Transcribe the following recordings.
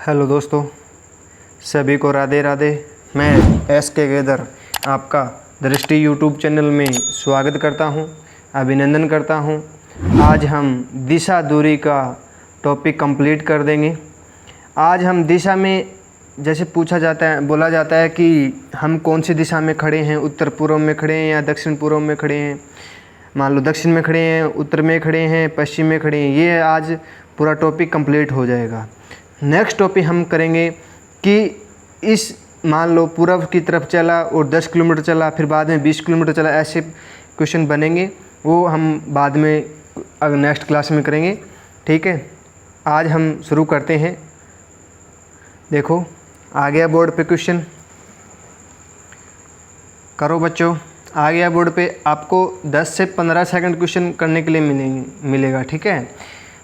Hello दोस्तों, सभी को राधे राधे। मैं एस.के. गेदर आपका दृष्टि यूट्यूब चैनल में स्वागत करता हूं, अभिनंदन करता हूं। आज हम दिशा दूरी का टॉपिक कंप्लीट कर देंगे। आज हम दिशा में जैसे बोला जाता है कि हम कौन सी दिशा में खड़े हैं, उत्तर पूर्व में खड़े हैं या दक्षिण पूर्व में खड़े हैं। मान लो दक्षिण में खड़े हैं, उत्तर में खड़े हैं, पश्चिम में खड़े हैं। ये आज पूरा टॉपिक कंप्लीट हो जाएगा। नेक्स्ट टॉपिक हम करेंगे कि इस मान लो पूर्व की तरफ चला और 10 किलोमीटर चला, फिर बाद में 20 किलोमीटर चला, ऐसे क्वेश्चन बनेंगे। वो हम बाद में नेक्स्ट क्लास में करेंगे, ठीक है। आज हम शुरू करते हैं। देखो आ गया बोर्ड पे क्वेश्चन, करो बच्चों। आ गया बोर्ड पे, आपको 10 से 15 सेकंड क्वेश्चन करने के लिए मिलेगा, ठीक है।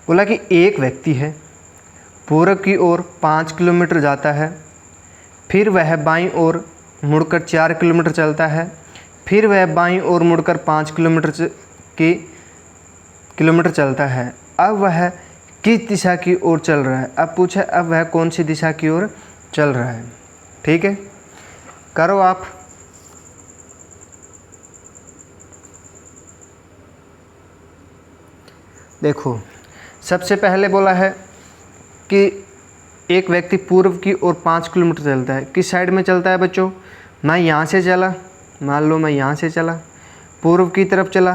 बोला कि एक व्यक्ति है, पूर्व की ओर 5 किलोमीटर जाता है, फिर वह बाईं ओर मुड़कर 4 किलोमीटर चलता है, फिर वह बाईं ओर मुड़कर 5 किलोमीटर चलता है। अब वह किस दिशा की ओर चल रहा है? अब पूछा अब वह कौन सी दिशा की ओर चल रहा है, ठीक है। करो आप। देखो सबसे पहले बोला है कि एक व्यक्ति पूर्व की ओर 5 किलोमीटर चलता है। किस साइड में चलता है बच्चों? मैं यहाँ से चला, मान लो मैं यहाँ से चला, पूर्व की तरफ चला,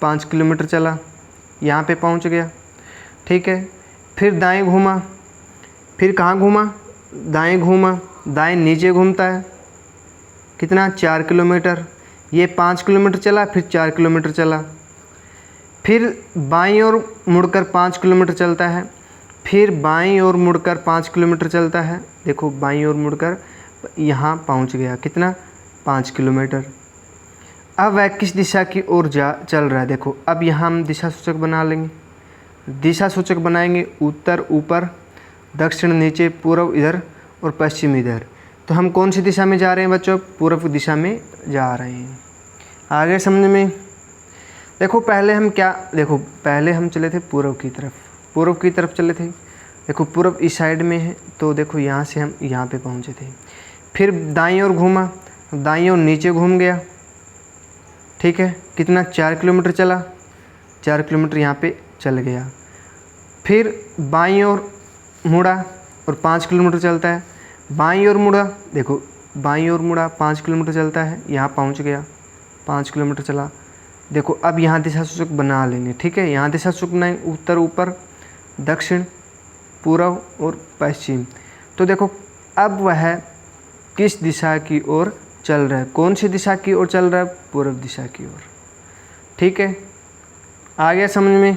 5 किलोमीटर चला, यहाँ पे पहुँच गया, ठीक है। फिर दाएं घूमा, फिर कहाँ घूमा? दाएं घूमा, दाएं नीचे घूमता है, कितना? 4 किलोमीटर। ये 5 किलोमीटर चला, फिर 4 किलोमीटर चला, फिर बाईं ओर मुड़कर 5 किलोमीटर चलता है, फिर बाईं ओर मुड़कर 5 किलोमीटर चलता है। देखो बाईं ओर मुड़कर यहाँ पहुँच गया, कितना? 5 किलोमीटर। अब वह किस दिशा की ओर चल रहा है? देखो अब यहाँ हम दिशा सूचक बना लेंगे। दिशा सूचक बनाएंगे, उत्तर ऊपर, दक्षिण नीचे, पूर्व इधर और पश्चिम इधर। तो हम कौन सी दिशा में जा रहे हैं बच्चों? पूर्व दिशा में जा रहे हैं। आगे समझ में? देखो पहले हम चले थे पूर्व की तरफ चले थे। देखो पूर्व इस साइड में है, तो देखो यहाँ से हम यहाँ पे पहुँचे थे। फिर दाईं ओर घूमा, दाईं ओर नीचे घूम गया, ठीक है। कितना? 4 किलोमीटर चला, 4 किलोमीटर यहाँ पे चल गया। फिर बाईं ओर मुड़ा और 5 किलोमीटर चलता है। बाईं ओर मुड़ा, देखो बाईं ओर मुड़ा, 5 किलोमीटर चलता है, यहाँ पहुँच गया, 5 किलोमीटर चला। देखो अब यहाँ दिशा सूचक बना लेंगे, ठीक है। यहाँ दिशा सूचक बनाएंगे, उत्तर ऊपर, दक्षिण, पूर्व और पश्चिम। तो देखो अब वह किस दिशा की ओर चल रहा है? कौन सी दिशा की ओर चल रहा है? पूर्व दिशा की ओर, ठीक है। आ गया समझ में?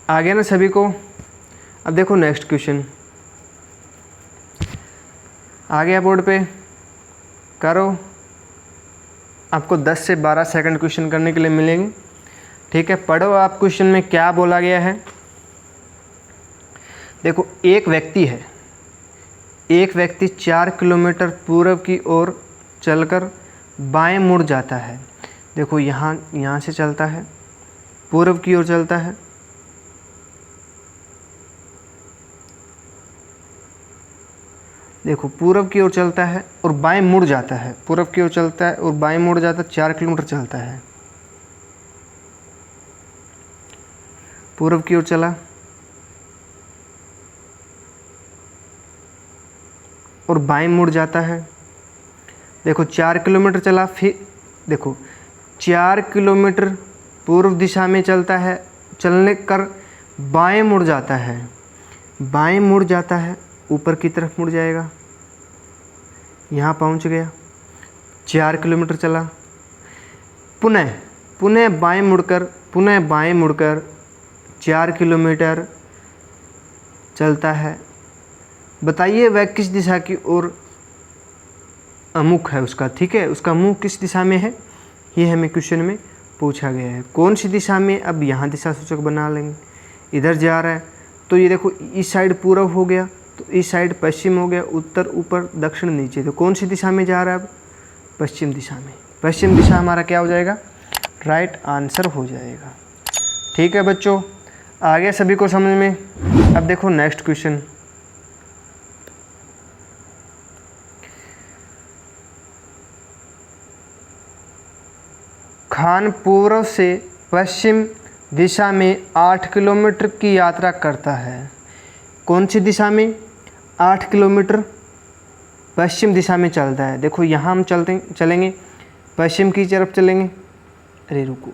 आ गया ना सभी को? अब देखो नेक्स्ट क्वेश्चन आ गया बोर्ड पे, करो। आपको 10 से 12 सेकंड क्वेश्चन करने के लिए मिलेंगे, ठीक है। पढ़ो आप क्वेश्चन में क्या बोला गया है। देखो एक व्यक्ति है, एक व्यक्ति 4 किलोमीटर पूर्व की ओर चलकर बाएं मुड़ जाता है। देखो यहाँ से चलता है, पूर्व की ओर चलता है, देखो पूर्व की ओर चलता है और बाएं मुड़ जाता है। पूर्व की ओर चलता है और बाएं मुड़ जाता है, 4 किलोमीटर चलता है। पूर्व की ओर चला और बाएं मुड़ जाता है। देखो 4 किलोमीटर चला, फिर देखो 4 किलोमीटर पूर्व दिशा में चलता है, चलने कर बाएं मुड़ जाता है, बाएं मुड़ जाता है, ऊपर की तरफ मुड़ जाएगा, यहाँ पहुँच गया, 4 किलोमीटर चला। पुनः बाएं मुड़कर 4 किलोमीटर चलता है। बताइए वह किस दिशा की ओर मुख है उसका, ठीक है। उसका मुँह किस दिशा में है, ये हमें क्वेश्चन में पूछा गया है। कौन सी दिशा में? अब यहाँ दिशा सूचक बना लेंगे। इधर जा रहा है, तो ये देखो इस साइड पूर्व हो गया, तो इस साइड पश्चिम हो गया, उत्तर ऊपर, दक्षिण नीचे। तो कौन सी दिशा में जा रहा है? अब पश्चिम दिशा में। पश्चिम दिशा हमारा क्या हो जाएगा? राइट आंसर हो जाएगा, ठीक है बच्चों। आ गया सभी को समझ में। अब देखो नेक्स्ट क्वेश्चन। खान पूर्व से पश्चिम दिशा में 8 किलोमीटर की यात्रा करता है। कौन सी दिशा में? 8 किलोमीटर पश्चिम दिशा में चलता है। देखो यहाँ हम चलेंगे पश्चिम की तरफ चलेंगे। अरे रुको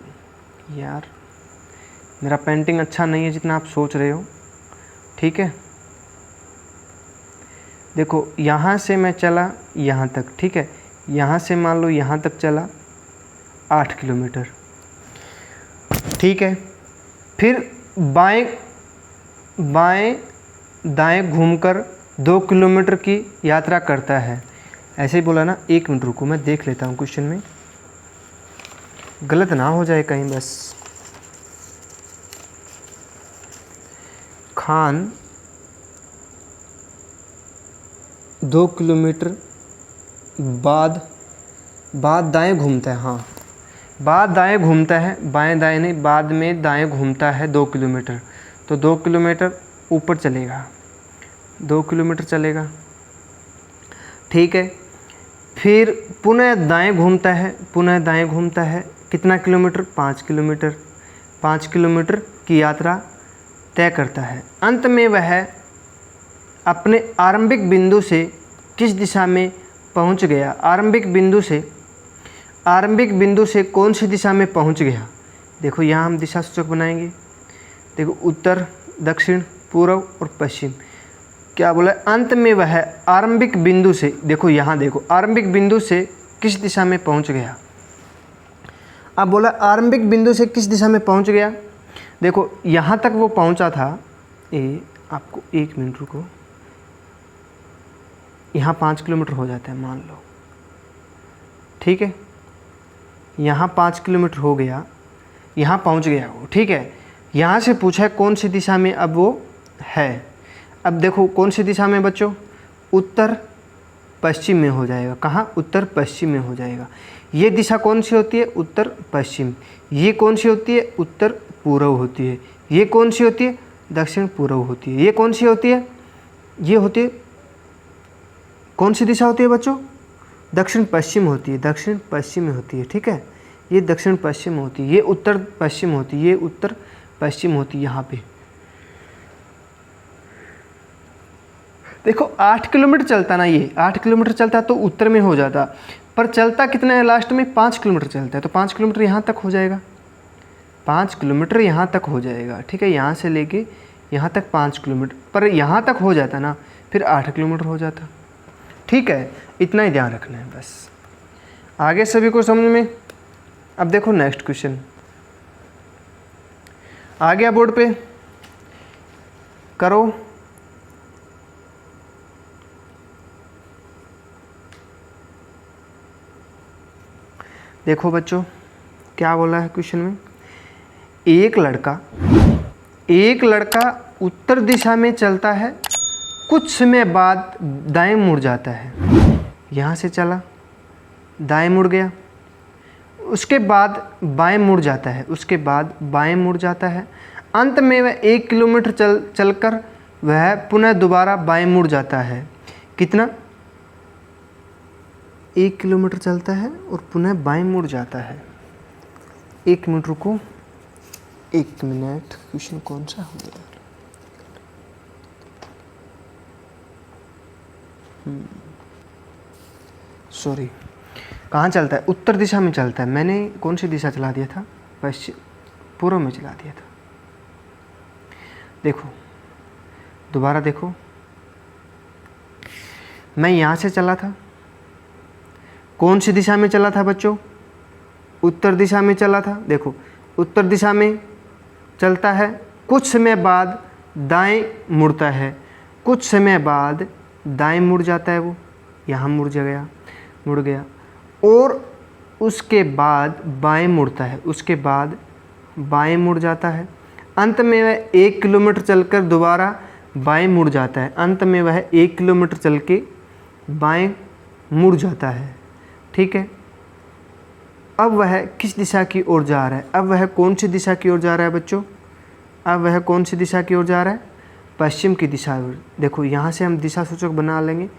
यार, मेरा पेंटिंग अच्छा नहीं है जितना आप सोच रहे हो, ठीक है। देखो यहाँ से मैं चला यहाँ तक, ठीक है। यहाँ से मान लो यहाँ तक चला 8 किलोमीटर, ठीक है। फिर बाएं दाएं घूमकर 2 किलोमीटर की यात्रा करता है। ऐसे ही बोला ना। 1 मिनट रुको, मैं देख लेता हूँ क्वेश्चन में, गलत ना हो जाए कहीं। बस खान 2 किलोमीटर बाद दाएं घूमता है। हाँ, बाद दाएं घूमता है, बाएं दाएं नहीं, बाद में दाएं घूमता है 2 किलोमीटर। तो 2 किलोमीटर ऊपर चलेगा, 2 किलोमीटर चलेगा, ठीक है। फिर पुनः दाएं घूमता है, पुनः दाएं घूमता है। कितना किलोमीटर? 5 किलोमीटर। 5 किलोमीटर की यात्रा तय करता है। अंत में वह अपने आरंभिक बिंदु से किस दिशा में पहुंच गया? आरंभिक बिंदु से कौन सी दिशा में पहुंच गया? देखो यहाँ हम दिशा सूचक बनाएंगे। देखो उत्तर, दक्षिण, पूर्व और पश्चिम। क्या बोला? अंत में वह आरंभिक बिंदु से, देखो यहाँ देखो, आरंभिक बिंदु से किस दिशा में पहुंच गया। अब बोला आरंभिक बिंदु से किस दिशा में पहुंच गया। देखो यहाँ तक वो पहुंचा था। आपको 1 मिनट रुको, यहाँ 5 किलोमीटर हो जाता है मान लो, ठीक है। यहाँ 5 किलोमीटर हो गया, यहाँ पहुँच गया वो, ठीक है। यहाँ से पूछा है कौन सी दिशा में अब वो है। अब देखो कौन सी दिशा में बच्चों? उत्तर पश्चिम में हो जाएगा। कहाँ? उत्तर पश्चिम में हो जाएगा। ये दिशा कौन सी होती है? उत्तर पश्चिम। ये कौन सी होती है? उत्तर पूर्व होती है। ये कौन सी होती है? दक्षिण पूर्व होती है। ये कौन सी होती है? ये होती है, कौन सी दिशा होती है बच्चों? दक्षिण पश्चिम होती है, दक्षिण पश्चिम में होती है, ठीक है। ये दक्षिण पश्चिम होती है, ये उत्तर पश्चिम होती है, ये उत्तर पश्चिम होती है। यहाँ पे देखो 8 किलोमीटर चलता ना, ये 8 किलोमीटर चलता तो उत्तर में हो जाता, पर चलता कितना है लास्ट में? 5 किलोमीटर चलता है। तो 5 किलोमीटर यहाँ तक हो जाएगा, 5 किलोमीटर यहाँ तक हो जाएगा, ठीक है। यहाँ से लेके यहाँ तक 5 किलोमीटर, पर यहाँ तक हो जाता ना, फिर 8 किलोमीटर हो जाता, ठीक है। इतना ही ध्यान रखना है बस। आगे सभी को समझ में। अब देखो नेक्स्ट क्वेश्चन आ गया बोर्ड पे, करो। देखो बच्चों क्या बोला है क्वेश्चन में। एक लड़का उत्तर दिशा में चलता है, कुछ समय बाद दाएं मुड़ जाता है। यहाँ से चला, दाएं मुड़ गया, उसके बाद बाएं मुड़ जाता है, उसके बाद बाएं मुड़ जाता है। अंत में वह 1 किलोमीटर चलकर वह पुनः दोबारा बाएं मुड़ जाता है। कितना? 1 किलोमीटर चलता है और पुनः बाएं मुड़ जाता है। 1 मिनट रुको, 1 मिनट। क्वेश्चन कौन सा हो गया? सॉरी, कहाँ चलता है? उत्तर दिशा में चलता है। मैंने कौन सी दिशा चला दिया था? पश्चिम, पूर्व में चला दिया था। देखो दोबारा देखो, मैं यहाँ से चला था, कौन सी दिशा में चला था बच्चों? उत्तर दिशा में चला था। देखो उत्तर दिशा में चलता है, कुछ समय बाद दाएं मुड़ता है, कुछ समय बाद दाएं मुड़ जाता है, वो यहाँ मुड़ गया और उसके बाद बाएं मुड़ता है, उसके बाद बाएं मुड़ जाता है। अंत में वह 1 किलोमीटर चलकर दोबारा बाएं मुड़ जाता है। अंत में वह 1 किलोमीटर चल के बाएं मुड़ जाता है, ठीक है। अब वह किस दिशा की ओर जा रहा है? अब वह कौन सी दिशा की ओर जा रहा है बच्चों? अब वह कौन सी दिशा की ओर जा रहा है? पश्चिम की दिशा ओर। देखो यहाँ से हम दिशा सूचक बना लेंगे,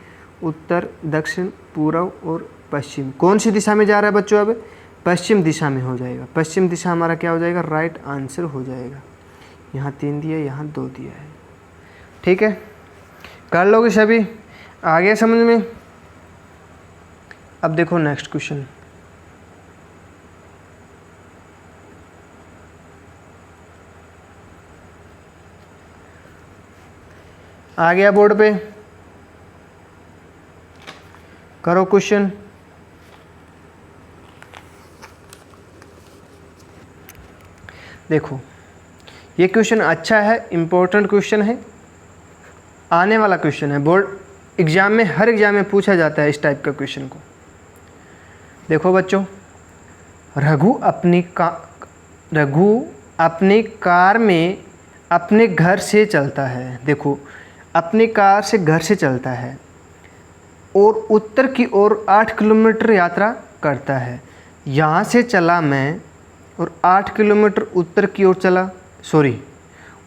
उत्तर, दक्षिण, पूर्व और पश्चिम। कौन सी दिशा में जा रहा है बच्चों? अब पश्चिम दिशा में हो जाएगा। पश्चिम दिशा हमारा क्या हो जाएगा? राइट आंसर हो जाएगा। यहाँ 3 दिया, यहाँ 2 दिया है। ठीक है, कर लोगे सभी? आ गया समझ में? अब देखो नेक्स्ट क्वेश्चन। आ गया बोर्ड पे? करो क्वेश्चन। देखो ये क्वेश्चन अच्छा है, इम्पोर्टेंट क्वेश्चन है, आने वाला क्वेश्चन है। बोर्ड एग्जाम में, हर एग्जाम में पूछा जाता है इस टाइप का क्वेश्चन को। देखो बच्चों, रघु अपनी कार में अपने घर से चलता है। देखो, अपनी कार से घर से चलता है और उत्तर की ओर 8 किलोमीटर यात्रा करता है। यहाँ से चला मैं और 8 किलोमीटर उत्तर की ओर चला, सॉरी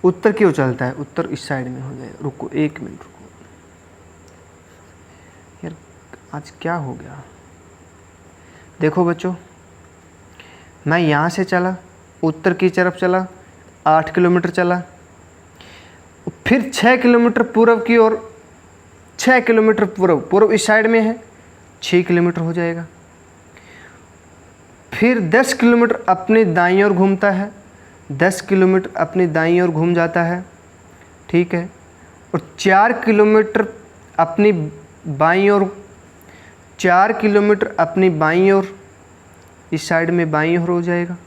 उत्तर की ओर चलता है। उत्तर इस साइड में हो जाएगा। रुको 1 मिनट रुको यार, आज क्या हो गया? देखो बच्चों, मैं यहाँ से चला, उत्तर की तरफ चला, 8 किलोमीटर चला, फिर 6 किलोमीटर पूर्व की ओर, 6 किलोमीटर पूर्व इस साइड में है, 6 किलोमीटर हो जाएगा। फिर 10 किलोमीटर अपनी दाईं ओर घूमता है, 10 किलोमीटर अपनी दाईं ओर घूम जाता है। ठीक है, और 4 किलोमीटर अपनी बाईं ओर, 4 किलोमीटर अपनी बाईं ओर, इस साइड में बाईं ओर हो जाएगा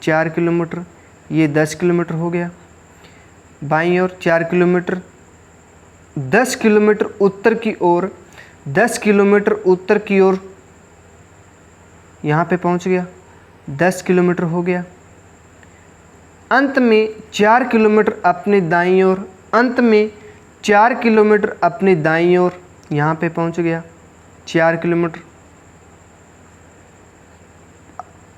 4 किलोमीटर। ये 10 किलोमीटर हो गया बाईं ओर 4 किलोमीटर। 10 किलोमीटर उत्तर की ओर, 10 किलोमीटर उत्तर की ओर यहाँ पे पहुँच गया, 10 किलोमीटर हो गया। अंत में 4 किलोमीटर अपनी दाईं ओर, अंत में 4 किलोमीटर अपनी दाईं ओर यहाँ पे पहुँच गया, 4 किलोमीटर।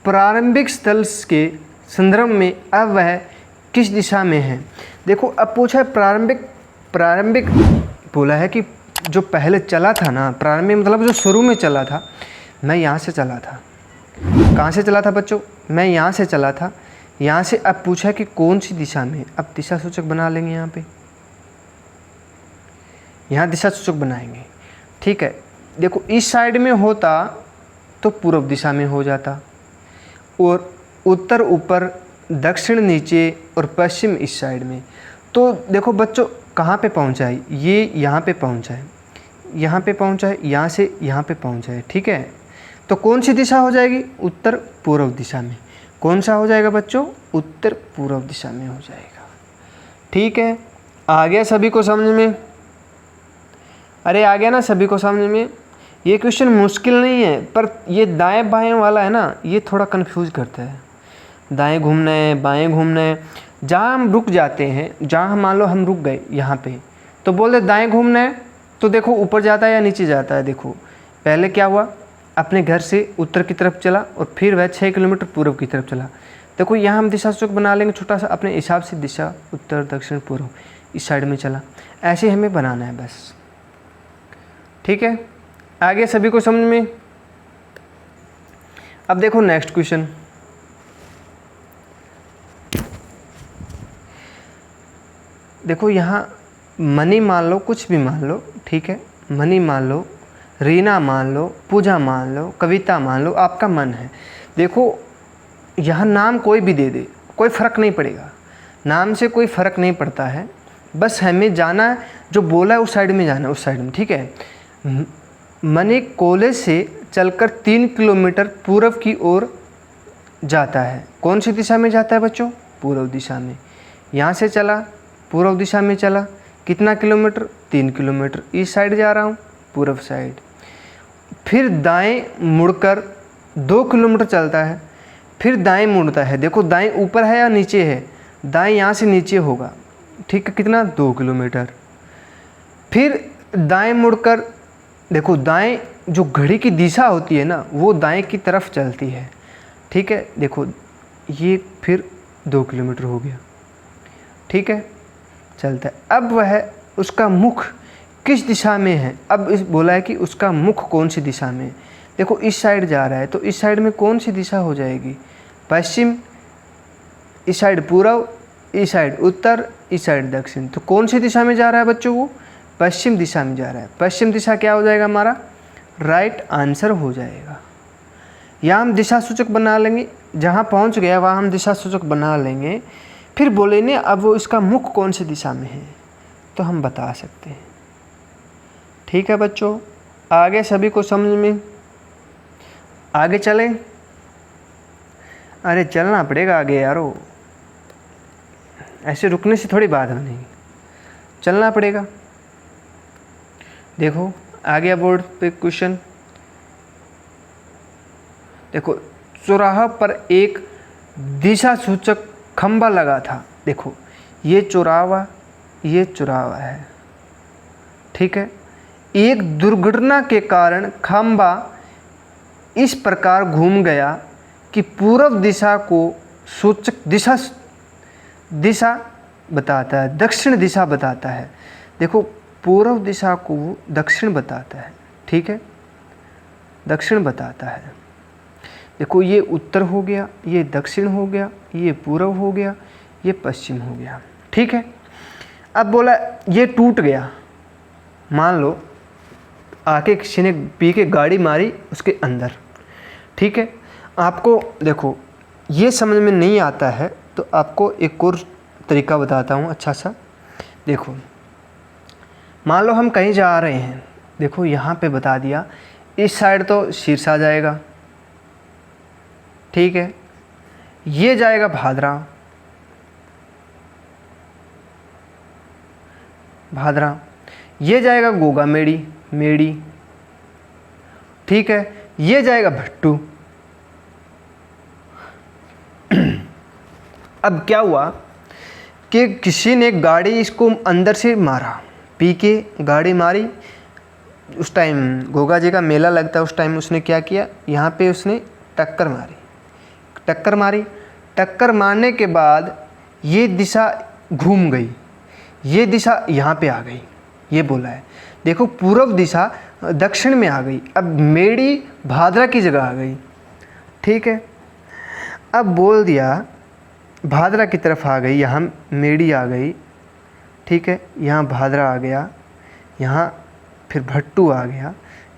प्रारंभिक स्थल के संदर्भ में अब वह किस दिशा में है? देखो, अब पूछा है प्रारंभिक बोला है कि जो पहले चला था ना, प्रारंभिक मतलब जो शुरू में चला था, मैं यहाँ से चला था। कहाँ से चला था बच्चों? मैं यहाँ से चला था। यहाँ से अब पूछा है कि कौन सी दिशा में। अब दिशा सूचक बना लेंगे यहाँ पे, यहाँ दिशा सूचक बनाएंगे। ठीक है, देखो इस साइड में होता तो पूर्व दिशा में हो जाता, और उत्तर ऊपर, दक्षिण नीचे और पश्चिम इस साइड में। तो देखो बच्चों, कहाँ पे पहुँचा है? ये यहाँ पे पहुँचा है, यहाँ पे पहुँचा है, यहाँ से यहाँ पे पहुँचा है। ठीक है, तो कौन सी दिशा हो जाएगी? उत्तर पूर्व दिशा में। कौन सा हो जाएगा बच्चों? उत्तर पूर्व दिशा में हो जाएगा। ठीक है, आ गया सभी को समझ में? अरे आ गया ना सभी को समझ में? ये क्वेश्चन मुश्किल नहीं है, पर ये दाएं बाएं वाला है ना, ये थोड़ा कंफ्यूज करता है। दाएं घूमना है, बाएं घूमना है। जहाँ हम रुक जाते हैं, जहाँ मान लो हम रुक गए यहाँ पे, तो बोल दे दाएं घूमना है, तो देखो ऊपर जाता है या नीचे जाता है। देखो पहले क्या हुआ, अपने घर से उत्तर की तरफ चला और फिर वह 6 किलोमीटर पूर्व की तरफ चला। देखो यहाँ हम दिशा सूचक बना लेंगे छोटा सा, अपने हिसाब से दिशा उत्तर, दक्षिण, पूर्व इस साइड में चला। ऐसे हमें बनाना है बस। ठीक है, आगे सभी को समझ में? अब देखो नेक्स्ट क्वेश्चन। देखो यहाँ मनी मान लो, कुछ भी मान लो। ठीक है, मनी मान लो, रीना मान लो, पूजा मान लो, कविता मान लो, आपका मन है। देखो यहाँ नाम कोई भी दे दे, कोई फ़र्क नहीं पड़ेगा, नाम से कोई फ़र्क नहीं पड़ता है। बस हमें जाना है, जो बोला है उस साइड में जाना है, उस साइड में। ठीक है, मनी कॉलेज से चलकर 3 किलोमीटर पूर्व की ओर जाता है। कौन सी दिशा में जाता है बच्चों? पूर्व दिशा में। यहाँ से चला, पूर्व दिशा में चला, कितना किलोमीटर? 3 किलोमीटर। इस साइड जा रहा हूँ, पूर्व साइड। फिर दाएं मुड़कर 2 किलोमीटर चलता है, फिर दाएं मुड़ता है। देखो दाएं ऊपर है या नीचे है? दाएं यहाँ से नीचे होगा। ठीक है, कितना? 2 किलोमीटर। फिर दाएं मुड़कर, देखो दाएं जो घड़ी की दिशा होती है ना, वो दाएं की तरफ चलती है। ठीक है, देखो ये फिर 2 किलोमीटर हो गया। ठीक है, चलता है। अब वह उसका मुख किस दिशा में है, अब इस बोला है कि उसका मुख कौन सी दिशा में है। देखो इस साइड जा रहा है तो इस साइड में कौन सी दिशा हो जाएगी, पश्चिम, इस साइड पूर्व, इस साइड उत्तर, इस साइड दक्षिण। तो कौन सी दिशा में जा रहा है बच्चों, वो पश्चिम दिशा में जा रहा है। पश्चिम दिशा क्या हो जाएगा हमारा, राइट आंसर हो जाएगा। यहाँ हम दिशा सूचक बना लेंगे, जहाँ पहुँच गया वहाँ हम दिशा सूचक बना लेंगे, फिर बोलेंगे अब वो इसका मुख कौन सी दिशा में है तो हम बता सकते हैं। ठीक है बच्चों, आगे सभी को समझ में, आगे चलें। अरे चलना पड़ेगा आगे यारो, ऐसे रुकने से थोड़ी बात बनेगी, चलना पड़ेगा। देखो आ गया बोर्ड पे क्वेश्चन। देखो चौराहा पर एक दिशा सूचक खंबा लगा था। देखो ये चौराहा है, ठीक है। एक दुर्घटना के कारण खंबा इस प्रकार घूम गया कि पूर्व दिशा को सूचक दिशा बताता है, दक्षिण दिशा बताता है। देखो पूर्व दिशा को दक्षिण बताता है, ठीक है, दक्षिण बताता है। देखो ये उत्तर हो गया, ये दक्षिण हो गया, ये पूर्व हो गया, ये पश्चिम हो गया, ठीक है। अब बोला ये टूट गया, मान लो आके किसी ने पी के गाड़ी मारी उसके अंदर, ठीक है। आपको देखो ये समझ में नहीं आता है तो आपको एक और तरीका बताता हूँ अच्छा सा। देखो मान लो हम कहीं जा रहे हैं, देखो यहाँ पे बता दिया, इस साइड तो शीर्षा जाएगा, ठीक है, ये जाएगा भादरा, ये जाएगा गोगा मेड़ी, ठीक है, ये जाएगा भट्टू। अब क्या हुआ कि किसी ने गाड़ी इसको अंदर से मारा, पी के गाड़ी मारी। उस टाइम गोगा जी का मेला लगता है, उस टाइम उसने क्या किया, यहाँ पे उसने टक्कर मारने के बाद ये दिशा घूम गई, ये दिशा यहाँ पे आ गई, ये बोला है। देखो पूर्व दिशा दक्षिण में आ गई, अब मेड़ी भादरा की जगह आ गई, ठीक है। अब बोल दिया भादरा की तरफ आ गई, यहाँ मेड़ी आ गई, ठीक है, यहाँ भादरा आ गया, यहाँ फिर भट्टू आ गया,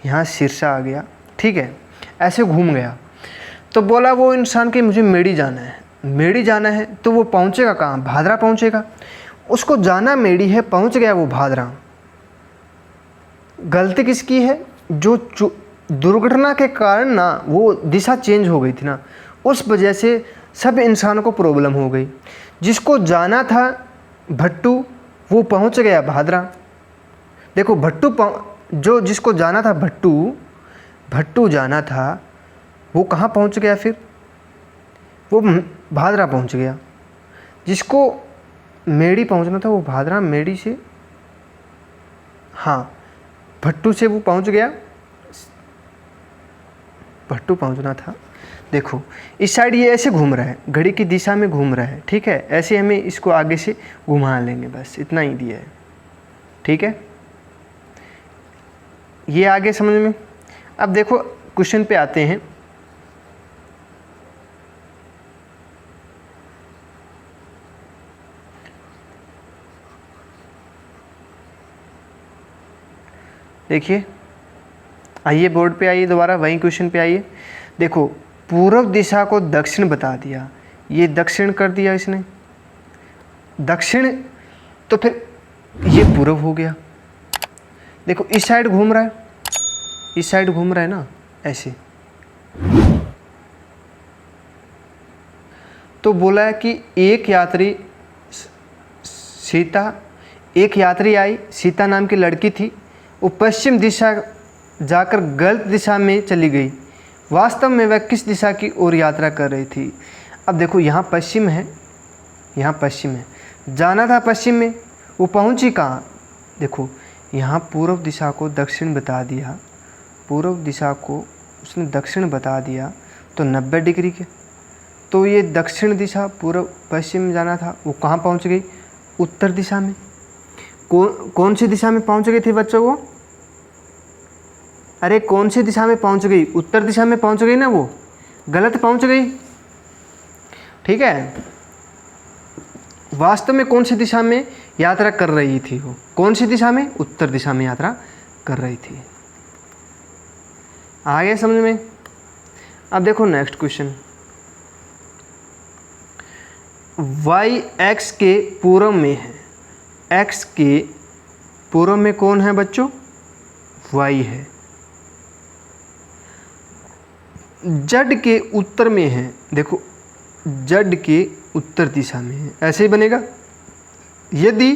यहाँ शीर्षा आ गया, ठीक है, ऐसे घूम गया। तो बोला वो इंसान कि मुझे मेड़ी जाना है, तो वो पहुँचेगा कहाँ, भादरा पहुँचेगा। उसको जाना मेड़ी है, पहुँच गया वो भादरा। गलती किसकी है, जो दुर्घटना के कारण ना वो दिशा चेंज हो गई थी ना, उस वजह से सब इंसानों को प्रॉब्लम हो गई। जिसको जाना था भट्टू वो पहुंच गया भादरा। देखो जिसको जाना था भट्टू जाना था, वो कहाँ पहुंच गया, फिर वो भादरा पहुंच गया। जिसको मेड़ी पहुंचना था वो भादरा, मेड़ी से हाँ भट्टू से वो पहुंच गया, भट्टू पहुंचना था। देखो इस साइड ये ऐसे घूम रहा है, घड़ी की दिशा में घूम रहा है, ठीक है, ऐसे हमें इसको आगे से घुमा लेंगे, बस इतना ही दिया है, ठीक है। ये आगे समझ में। अब देखो क्वेश्चन पे आते हैं। देखिए आइए बोर्ड पे आइए, दोबारा वही क्वेश्चन पे आइए। देखो पूर्व दिशा को दक्षिण बता दिया, ये दक्षिण कर दिया इसने, दक्षिण, तो फिर ये पूर्व हो गया। देखो इस साइड घूम रहा है, ना ऐसे। तो बोला है कि एक यात्री आई, सीता नाम की लड़की थी, वो पश्चिम दिशा जाकर गलत दिशा में चली गई। वास्तव में वह किस दिशा की ओर यात्रा कर रही थी। अब देखो यहाँ पश्चिम है, जाना था पश्चिम में, वो पहुँची कहाँ। देखो यहाँ पूर्व दिशा को दक्षिण बता दिया, पूर्व दिशा को उसने दक्षिण बता दिया तो 90 डिग्री के, तो ये दक्षिण दिशा पूर्व पश्चिम में जाना था, वो कहाँ पहुँच गई, उत्तर दिशा में। कौन सी दिशा में पहुंच गई थी बच्चों वो? अरे कौन सी दिशा में पहुंच गई? उत्तर दिशा में पहुंच गई ना, वो गलत पहुंच गई। ठीक है, वास्तव में कौन सी दिशा में यात्रा कर रही थी वो? कौन सी दिशा में? उत्तर दिशा में यात्रा कर रही थी। आ गया समझ में? अब देखो नेक्स्ट क्वेश्चन, y x के पूर्व में है। x के पूर्व में कौन है बच्चों? y है। z के उत्तर में है, देखो z के उत्तर दिशा में है, ऐसे ही बनेगा। यदि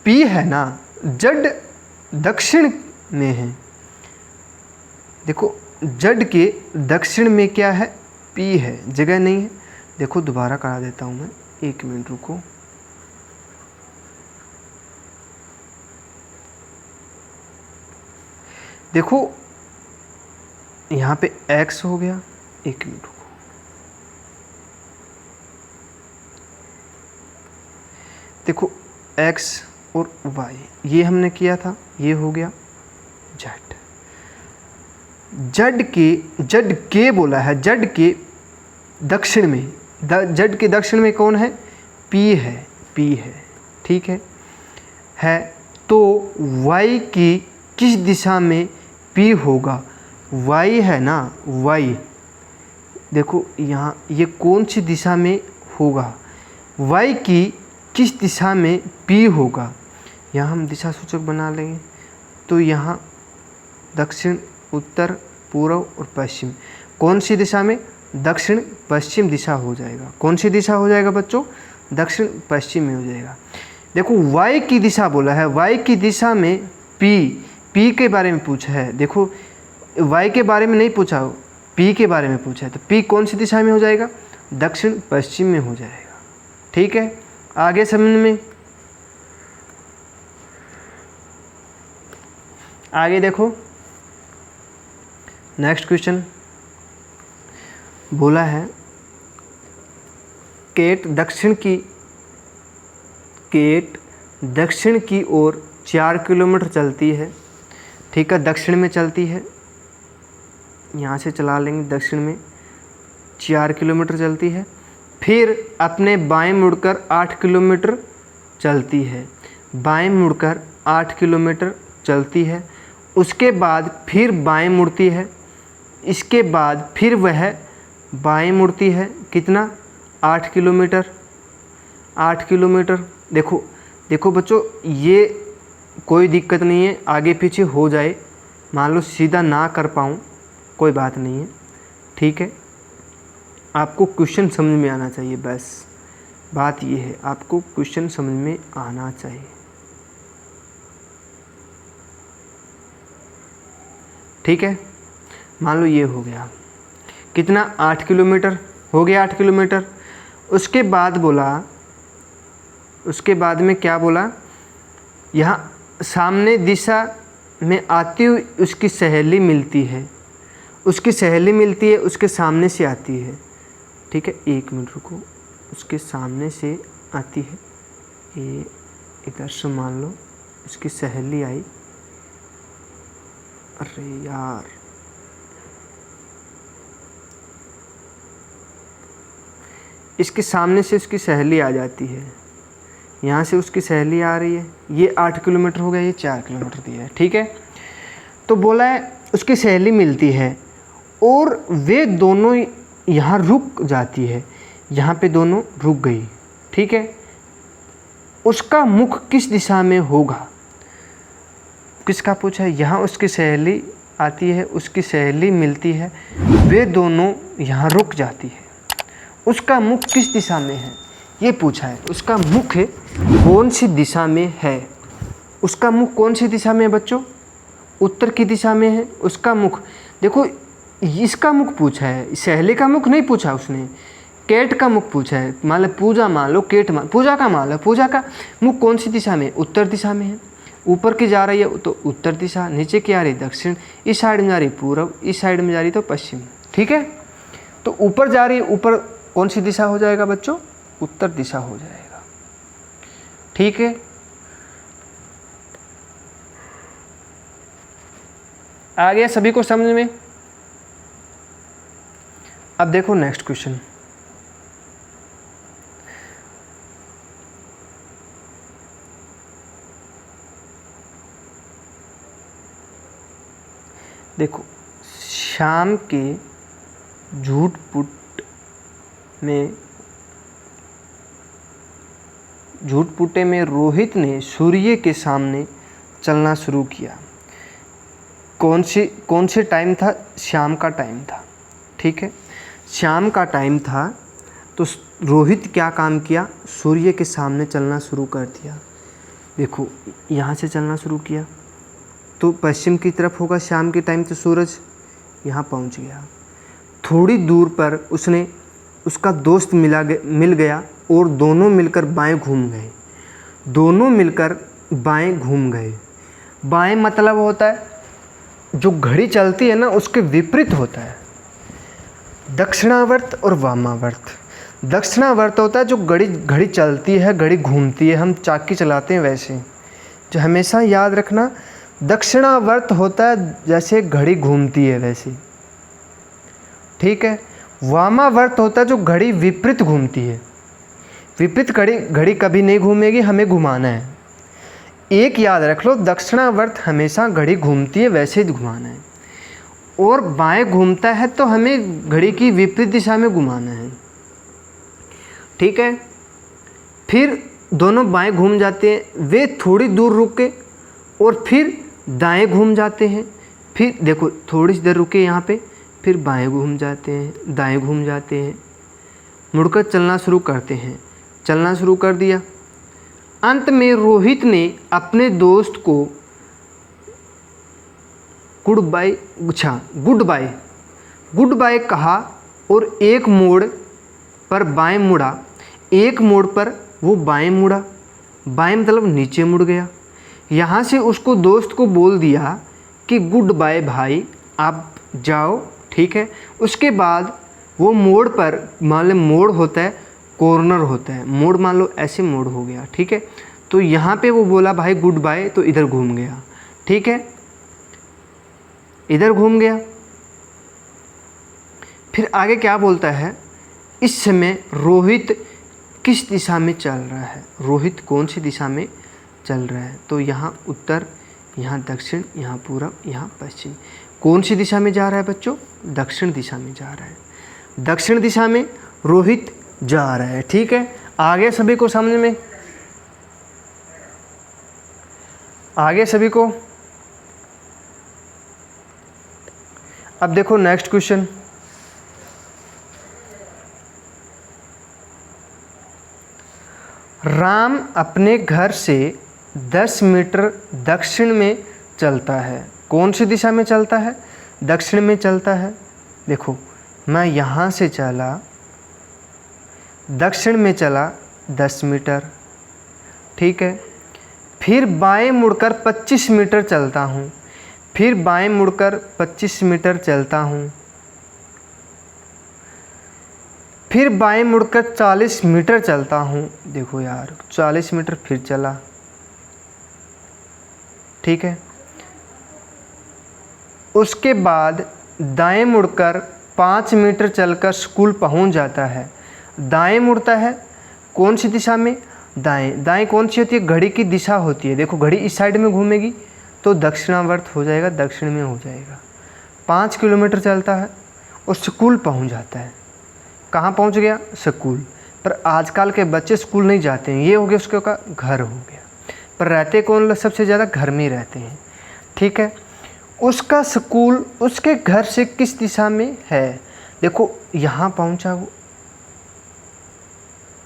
p है ना, z दक्षिण में है, देखो z के दक्षिण में क्या है? p है, जगह नहीं है। देखो दोबारा करा देता हूँ मैं, 1 मिनट रुको। देखो यहाँ पे x हो गया, 1 मिनट रुको। देखो x और y ये हमने किया था, ये हो गया z। z के बोला है, z के दक्षिण में, z के दक्षिण में कौन है? p है, p है। ठीक है तो y की किस दिशा में p होगा? y है ना, y देखो यहाँ ये कौन सी दिशा में होगा? y की किस दिशा में p होगा? यहाँ हम दिशा सूचक बना लेंगे, तो यहाँ दक्षिण, उत्तर, पूर्व और पश्चिम। कौन सी दिशा में? दक्षिण पश्चिम दिशा हो जाएगा। कौन सी दिशा हो जाएगा बच्चों? दक्षिण पश्चिम में हो जाएगा। देखो y की दिशा बोला है, y की दिशा में p के बारे में पूछा है। देखो y के बारे में नहीं पूछा, p के बारे में पूछा है, तो p कौन सी दिशा में हो जाएगा? दक्षिण पश्चिम में हो जाएगा। ठीक है, आगे समझ में? आगे देखो नेक्स्ट क्वेश्चन बोला है, केट दक्षिण की ओर 4 किलोमीटर चलती है। ठीक है, दक्षिण में चलती है, यहाँ से चला लेंगे, दक्षिण में 4 किलोमीटर चलती है। फिर अपने बाएं मुड़कर 8 किलोमीटर चलती है, बाएं मुड़कर 8 किलोमीटर चलती है। उसके बाद फिर बाएं मुड़ती है, इसके बाद फिर वह बाएं मुड़ती है, कितना? 8 किलोमीटर, 8 किलोमीटर। देखो बच्चों, ये कोई दिक्कत नहीं है, आगे पीछे हो जाए, मान लो सीधा ना कर पाऊँ, कोई बात नहीं है। ठीक है, आपको क्वेश्चन समझ में आना चाहिए, बस बात ये है, आपको क्वेश्चन समझ में आना चाहिए। ठीक है, मान लो ये हो गया, कितना? 8 किलोमीटर हो गया, 8 किलोमीटर। उसके बाद बोला, उसके बाद में क्या बोला? यहाँ सामने दिशा में आती हुई उसकी सहेली मिलती है, उसकी सहेली मिलती है, उसके सामने से आती है। ठीक है, 1 मिनट रुको, उसके सामने से आती है, ये इधर से मान लो उसकी सहेली आई। अरे यार, इसके सामने से उसकी सहेली आ जाती है, यहाँ से उसकी सहेली आ रही है, ये 8 किलोमीटर हो गया, ये 4 किलोमीटर दिया है। ठीक है, तो बोला है उसकी सहेली मिलती है और वे दोनों यहाँ रुक जाती है, यहाँ पे दोनों रुक गई। ठीक है, उसका मुख किस दिशा में होगा? किसका पूछा है? यहाँ उसकी सहेली आती है, उसकी सहेली मिलती है, वे दोनों यहाँ रुक जाती है, उसका मुख किस दिशा में है, ये पूछा है। उसका मुख कौन सी दिशा में है? उसका मुख कौन सी दिशा में है बच्चों? उत्तर की दिशा में है उसका मुख। देखो इसका मुख पूछा है, सहेली का मुख नहीं पूछा उसने, केट का मुख पूछा है। मान लो पूजा, मान लो केट, पूजा का मान लो, पूजा का मुख कौन सी दिशा में? उत्तर दिशा में है। ऊपर की जा रही है तो उत्तर दिशा, नीचे की आ रही दक्षिण, इस साइड में जा रही पूर्व, इस साइड में जा रही तो पश्चिम। ठीक है, तो ऊपर जा रही है, ऊपर कौन सी दिशा हो जाएगा बच्चों? उत्तर दिशा हो जाएगा। ठीक है, आ गया सभी को समझ में। अब देखो नेक्स्ट क्वेश्चन। देखो, शाम के झूठ पुटे में रोहित ने सूर्य के सामने चलना शुरू किया। कौन से टाइम था? शाम का टाइम था, ठीक है, शाम का टाइम था। तो रोहित क्या काम किया? सूर्य के सामने चलना शुरू कर दिया। देखो, यहाँ से चलना शुरू किया तो पश्चिम की तरफ होगा शाम के टाइम, तो सूरज यहाँ पहुँच गया। थोड़ी दूर पर उसका दोस्त मिल गया और दोनों मिलकर बाएं घूम गए। बाएं मतलब होता है जो घड़ी चलती है ना उसके विपरीत होता है, दक्षिणावर्त और वामावर्त। दक्षिणावर्त होता है जो घड़ी चलती है, घड़ी घूमती है, हम चाकी चलाते हैं वैसे। जो हमेशा याद रखना, दक्षिणावर्त होता है जैसे घड़ी घूमती है वैसे, ठीक है। वामावर्त होता है जो घड़ी विपरीत घूमती है। विपरीत घड़ी कभी नहीं घूमेगी, हमें घुमाना है। एक याद रख लो, दक्षिणावर्त हमेशा घड़ी घूमती है वैसे ही घुमाना है, और बाएं घूमता है तो हमें घड़ी की विपरीत दिशा में घुमाना है, ठीक है। फिर दोनों बाएं घूम जाते हैं, वे थोड़ी दूर रुके और फिर दाएं घूम जाते हैं। फिर देखो, थोड़ी सी देर रुके यहाँ पे, फिर बाएं घूम जाते हैं, दाएं घूम जाते हैं, मुड़कर चलना शुरू करते हैं। चलना शुरू कर दिया। अंत में रोहित ने अपने दोस्त को गुड बाय कहा और एक मोड़ पर बाएं मुड़ा। एक मोड़ पर वो बाएं मुड़ा, बाएं मतलब नीचे मुड़ गया। यहाँ से उसको दोस्त को बोल दिया कि गुड बाय भाई, आप जाओ, ठीक है। उसके बाद वो मोड़ पर, मान लो मोड़ होता है, कॉर्नर होता है, मोड़ मान लो ऐसे मोड़ हो गया, ठीक है। तो यहाँ पे वो बोला भाई गुड बाय, तो इधर घूम गया, ठीक है, इधर घूम गया। फिर आगे क्या बोलता है, इस समय रोहित किस दिशा में चल रहा है? रोहित कौन सी दिशा में चल रहा है? तो यहाँ उत्तर, यहाँ दक्षिण, यहाँ पूरब, यहाँ पश्चिम। कौन सी दिशा में जा रहा है बच्चों? दक्षिण दिशा में जा रहा है। दक्षिण दिशा में रोहित जा रहा है, ठीक है। आगे सभी को समझ में? आगे सभी को? अब देखो नेक्स्ट क्वेश्चन। राम अपने घर से 10 मीटर दक्षिण में चलता है। कौन सी दिशा में चलता है? दक्षिण में चलता है। देखो, मैं यहाँ से चला, दक्षिण में चला 10 मीटर, ठीक है। फिर बाएं मुड़कर 25 मीटर चलता हूँ, फिर बाएं मुड़कर 25 मीटर चलता हूँ, फिर बाएं मुड़कर 40 मीटर चलता हूँ। देखो यार, 40 मीटर फिर चला, ठीक है। उसके बाद दाएं मुड़कर 5 मीटर चलकर स्कूल पहुँच जाता है। दाएं मुड़ता है, कौन सी दिशा में? दाएं। दाएं कौन सी होती है? घड़ी की दिशा होती है। देखो, घड़ी इस साइड में घूमेगी तो दक्षिणावर्त हो जाएगा, दक्षिण में हो जाएगा। 5 किलोमीटर चलता है और स्कूल पहुंच जाता है। कहाँ पहुंच गया? स्कूल। पर आजकल के बच्चे स्कूल नहीं जाते हैं, ये हो गया उसके का घर हो गया। पर रहते कौन सबसे ज़्यादा? घर में ही रहते हैं, ठीक है। उसका स्कूल उसके घर से किस दिशा में है? देखो, यहाँ पहुँचा वो,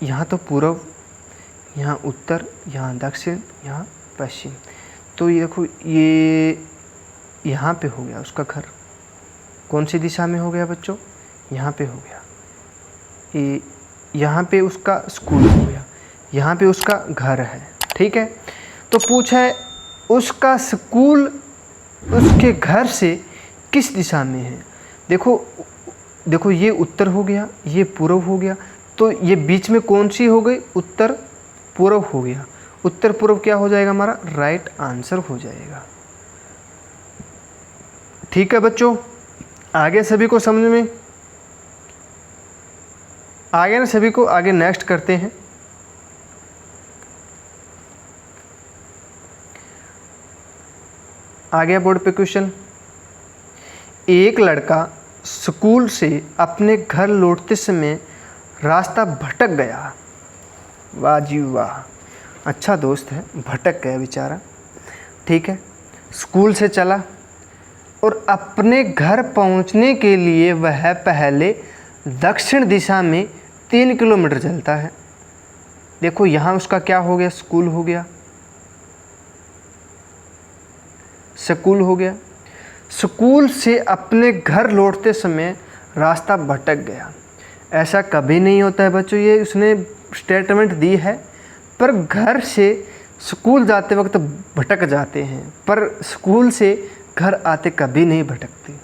यहाँ तो पूर्व, यहाँ उत्तर, यहाँ दक्षिण, यहाँ पश्चिम। तो ये देखो, ये यहाँ पे हो गया उसका घर। कौन सी दिशा में हो गया बच्चों? यहाँ पे हो गया। ये यहाँ पे उसका स्कूल हो गया, यहाँ पे उसका घर है, ठीक है। तो पूछा है उसका स्कूल उसके घर से किस दिशा में है? देखो ये उत्तर हो गया, ये पूर्व हो गया, तो ये बीच में कौन सी हो गई? उत्तर पूर्व हो गया। उत्तर पूर्व क्या हो जाएगा हमारा? राइट आंसर हो जाएगा। ठीक है बच्चों, आगे सभी को समझ में आगे ना? सभी को आगे नेक्स्ट करते हैं। आगे बोर्ड पे क्वेश्चन, एक लड़का स्कूल से अपने घर लौटते समय रास्ता भटक गया। वाह जी वाह, अच्छा दोस्त है, भटक गया बेचारा। ठीक है, स्कूल से चला और अपने घर पहुंचने के लिए वह पहले दक्षिण दिशा में 3 किलोमीटर चलता है। देखो यहाँ उसका क्या हो गया? स्कूल हो गया, स्कूल हो गया। स्कूल से अपने घर लौटते समय रास्ता भटक गया। ऐसा कभी नहीं होता है बच्चों, ये उसने स्टेटमेंट दी है, पर घर से स्कूल जाते वक्त भटक जाते हैं, पर स्कूल से घर आते कभी नहीं भटकते।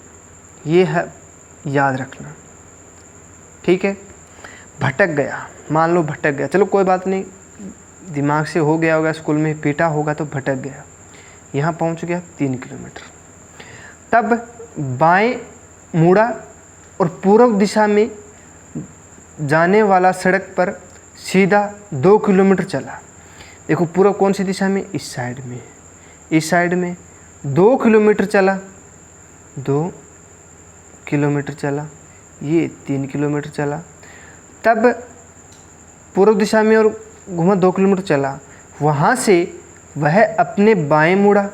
ये है, याद रखना। ठीक है, भटक गया, मान लो भटक गया, चलो कोई बात नहीं, दिमाग से हो गया होगा, स्कूल में पीटा होगा तो भटक गया। यहाँ पहुँच गया 3 किलोमीटर, तब बाएं मुड़ा और पूर्व दिशा में जाने वाला सड़क पर सीधा 2 किलोमीटर चला। देखो पूर्व कौन सी दिशा में? इस साइड में, इस साइड में 2 किलोमीटर चला, 2 किलोमीटर चला, ये 3 किलोमीटर चला। तब पूर्व दिशा में और घुमा 2 किलोमीटर चला, वहाँ से वह अपने बाएं मुड़ा,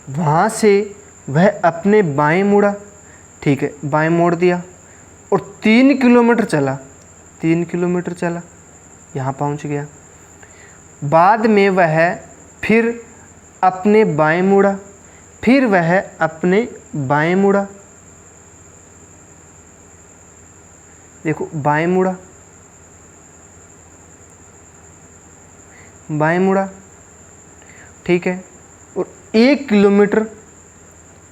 वहाँ से वह अपने बाएं मुड़ा। ठीक है, बाएं मोड़ दिया और 3 किलोमीटर चला, 3 किलोमीटर चला, यहाँ पहुँच गया। बाद में वह फिर अपने बाएं मुड़ा, फिर वह अपने बाएं मुड़ा। देखो बाएं मुड़ा, बाएं मुड़ा। ठीक है, और 1 किलोमीटर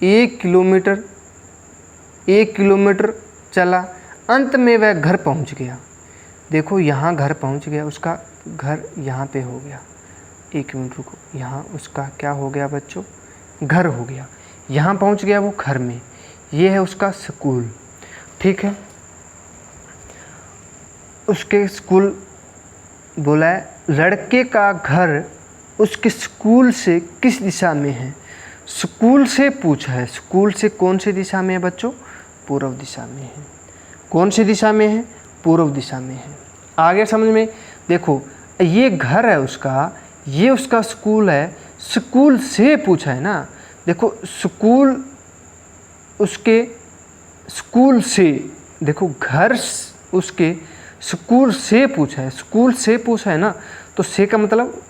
1 किलोमीटर 1 किलोमीटर चला, अंत में वह घर पहुंच गया। देखो यहाँ घर पहुंच गया, उसका घर यहाँ पे हो गया। 1 मिनट रुको, यहाँ उसका क्या हो गया बच्चों? घर हो गया। यहाँ पहुंच गया वो घर में, ये है उसका स्कूल। ठीक है, उसके स्कूल बोला है, लड़के का घर उसके स्कूल से किस दिशा में है? स्कूल से पूछा है, स्कूल से कौन सी दिशा में है बच्चों? पूर्व दिशा में है। कौन सी दिशा में है? पूर्व दिशा में है। आगे समझ में, देखो ये घर है उसका, ये उसका स्कूल है, स्कूल से पूछा है ना। देखो स्कूल, उसके स्कूल से, देखो घर उसके स्कूल से पूछा है, स्कूल से पूछा है ना, तो से का मतलब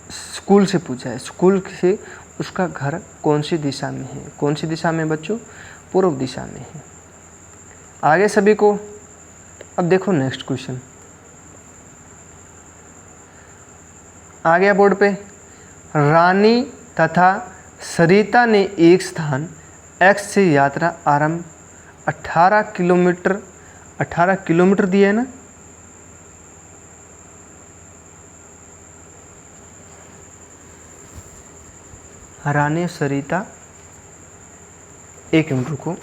स्कूल से पूछा है, स्कूल से उसका घर कौन सी दिशा में है? कौन सी दिशा में बच्चों? पूर्व दिशा में है। आगे सभी को, अब देखो नेक्स्ट क्वेश्चन आ गया बोर्ड पे। रानी तथा सरिता ने एक स्थान X से यात्रा आरंभ 18 किलोमीटर दिया है ना। रानी सरिता, 1 मिनट रुको,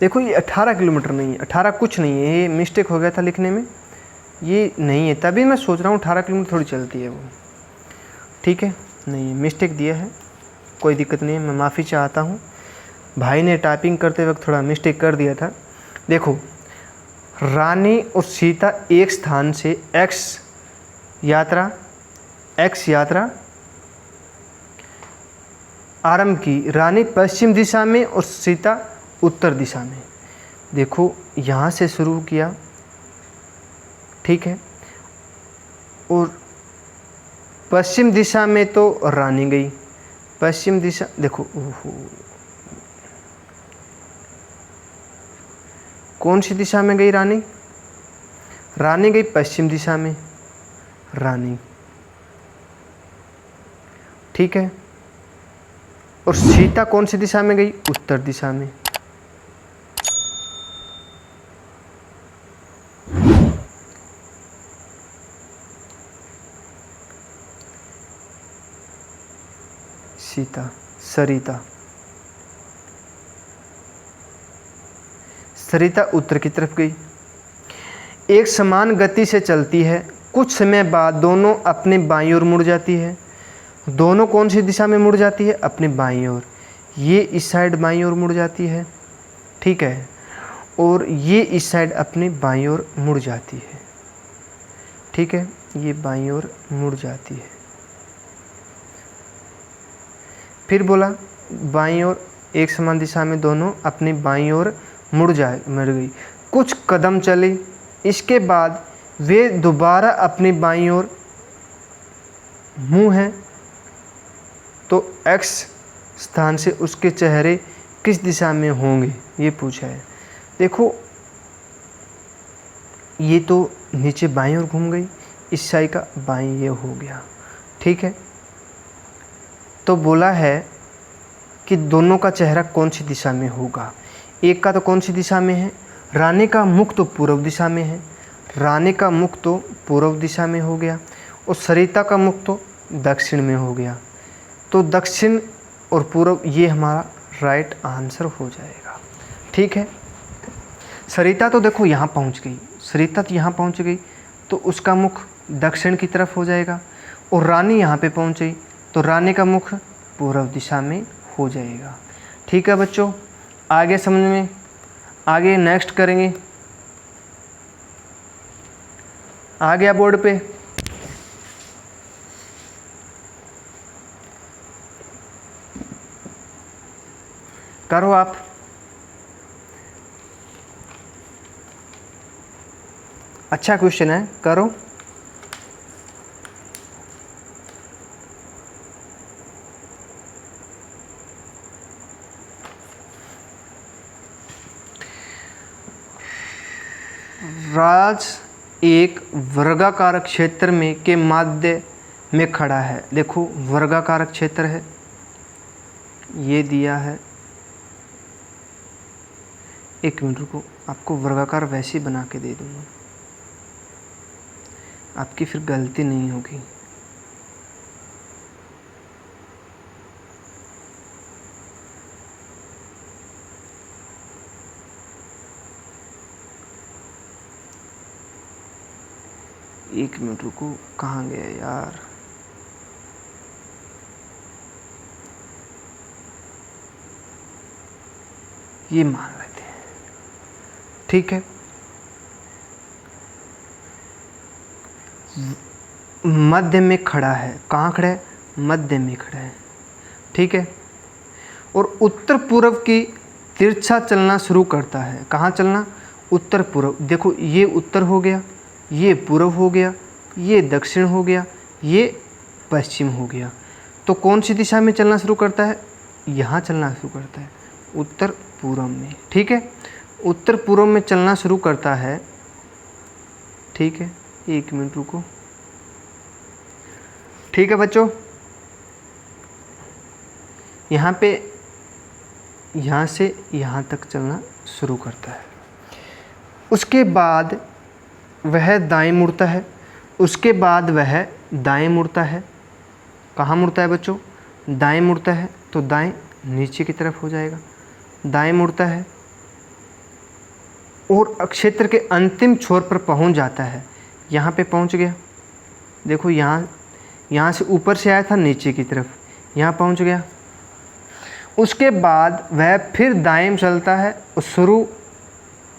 देखो ये 18 किलोमीटर नहीं है, 18 कुछ नहीं है, ये मिस्टेक हो गया था लिखने में, ये नहीं है, तभी मैं सोच रहा हूँ 18 किलोमीटर थोड़ी चलती है वो। ठीक है, नहीं मिस्टेक दिया है, कोई दिक्कत नहीं है, मैं माफ़ी चाहता हूँ। भाई ने टाइपिंग करते वक्त थोड़ा मिस्टेक कर दिया था। देखो रानी और सीता एक स्थान से एक्स यात्रा आरंभ की। रानी पश्चिम दिशा में और सीता उत्तर दिशा में। देखो यहाँ से शुरू किया, ठीक है, और पश्चिम दिशा में तो रानी गई, पश्चिम दिशा देखो, ओहो, कौन सी दिशा में गई रानी? रानी गई पश्चिम दिशा में, रानी, ठीक है। और सीता कौन सी दिशा में गई? उत्तर दिशा में। सीता, सरिता, सरिता उत्तर की तरफ गई। एक समान गति से चलती है, कुछ समय बाद दोनों अपने बाईं ओर मुड़ जाती है। दोनों कौन सी दिशा में मुड़ जाती है? अपनी बाईं ओर। ये इस साइड बाईं ओर मुड़ जाती है, ठीक है, और ये इस साइड अपनी बाईं ओर मुड़ जाती है, ठीक है, ये बाईं ओर मुड़ जाती है। फिर बोला बाईं ओर, एक समान दिशा में दोनों अपनी बाईं ओर मुड़ गई। कुछ कदम चले, इसके बाद वे दोबारा अपनी बाईं ओर मुँह है, तो एक्स स्थान से उसके चेहरे किस दिशा में होंगे, ये पूछा है। देखो ये तो नीचे बाईं ओर घूम गई, इस साइड का बाईं ये हो गया, ठीक है। तो बोला है कि दोनों का चेहरा कौन सी दिशा में होगा। एक का तो कौन सी दिशा में है? रानी का मुख तो पूर्व दिशा में है, रानी का मुख तो पूर्व दिशा में हो गया, और सरिता का मुख तो दक्षिण में हो गया। तो दक्षिण और पूर्व ये हमारा राइट आंसर हो जाएगा, ठीक है। सरिता तो देखो यहाँ पहुँच गई, सरिता तो यहाँ पहुँच गई, तो उसका मुख दक्षिण की तरफ हो जाएगा, और रानी यहाँ पे पहुँच गई, तो रानी का मुख पूर्व दिशा में हो जाएगा, ठीक है बच्चों। आगे समझ में, आगे नेक्स्ट करेंगे। आ गया बोर्ड पे? करो आप। अच्छा क्वेश्चन है, करो। राज एक वर्गाकार क्षेत्र में के माध्य में खड़ा है। देखो वर्गाकार क्षेत्र है, ये दिया है, एक मिनट रुको, आपको वर्गाकार वैसे ही बना के दे दूंगा, आपकी फिर गलती नहीं होगी। एक मिनट रुको, कहाँ गया यार? ये मान लेते हैं, ठीक है। मध्य में खड़ा है, कहाँ खड़ा है? मध्य में खड़ा है, ठीक है। और उत्तर पूर्व की तिरछा चलना शुरू करता है। कहाँ चलना? उत्तर पूर्व। देखो ये उत्तर हो गया, ये पूर्व हो गया, ये दक्षिण हो गया, ये पश्चिम हो गया। तो कौन सी दिशा में चलना शुरू करता है? यहाँ चलना शुरू करता है, उत्तर पूर्व में, ठीक है। उत्तर पूर्व में चलना शुरू करता है, ठीक है। एक मिनट रुको, ठीक है बच्चों। यहाँ पे यहाँ से यहाँ तक चलना शुरू करता है। उसके बाद वह दाएं मुड़ता है, उसके बाद वह दाएं मुड़ता है। कहाँ मुड़ता है बच्चों? दाएं मुड़ता है, तो दाएं नीचे की तरफ हो जाएगा, दाएं मुड़ता है और क्षेत्र के अंतिम छोर पर पहुंच जाता है। यहाँ पे पहुंच गया, देखो यहाँ से ऊपर से आया था नीचे की तरफ, यहाँ पहुंच गया। उसके बाद वह फिर दाएं चलता है और शुरू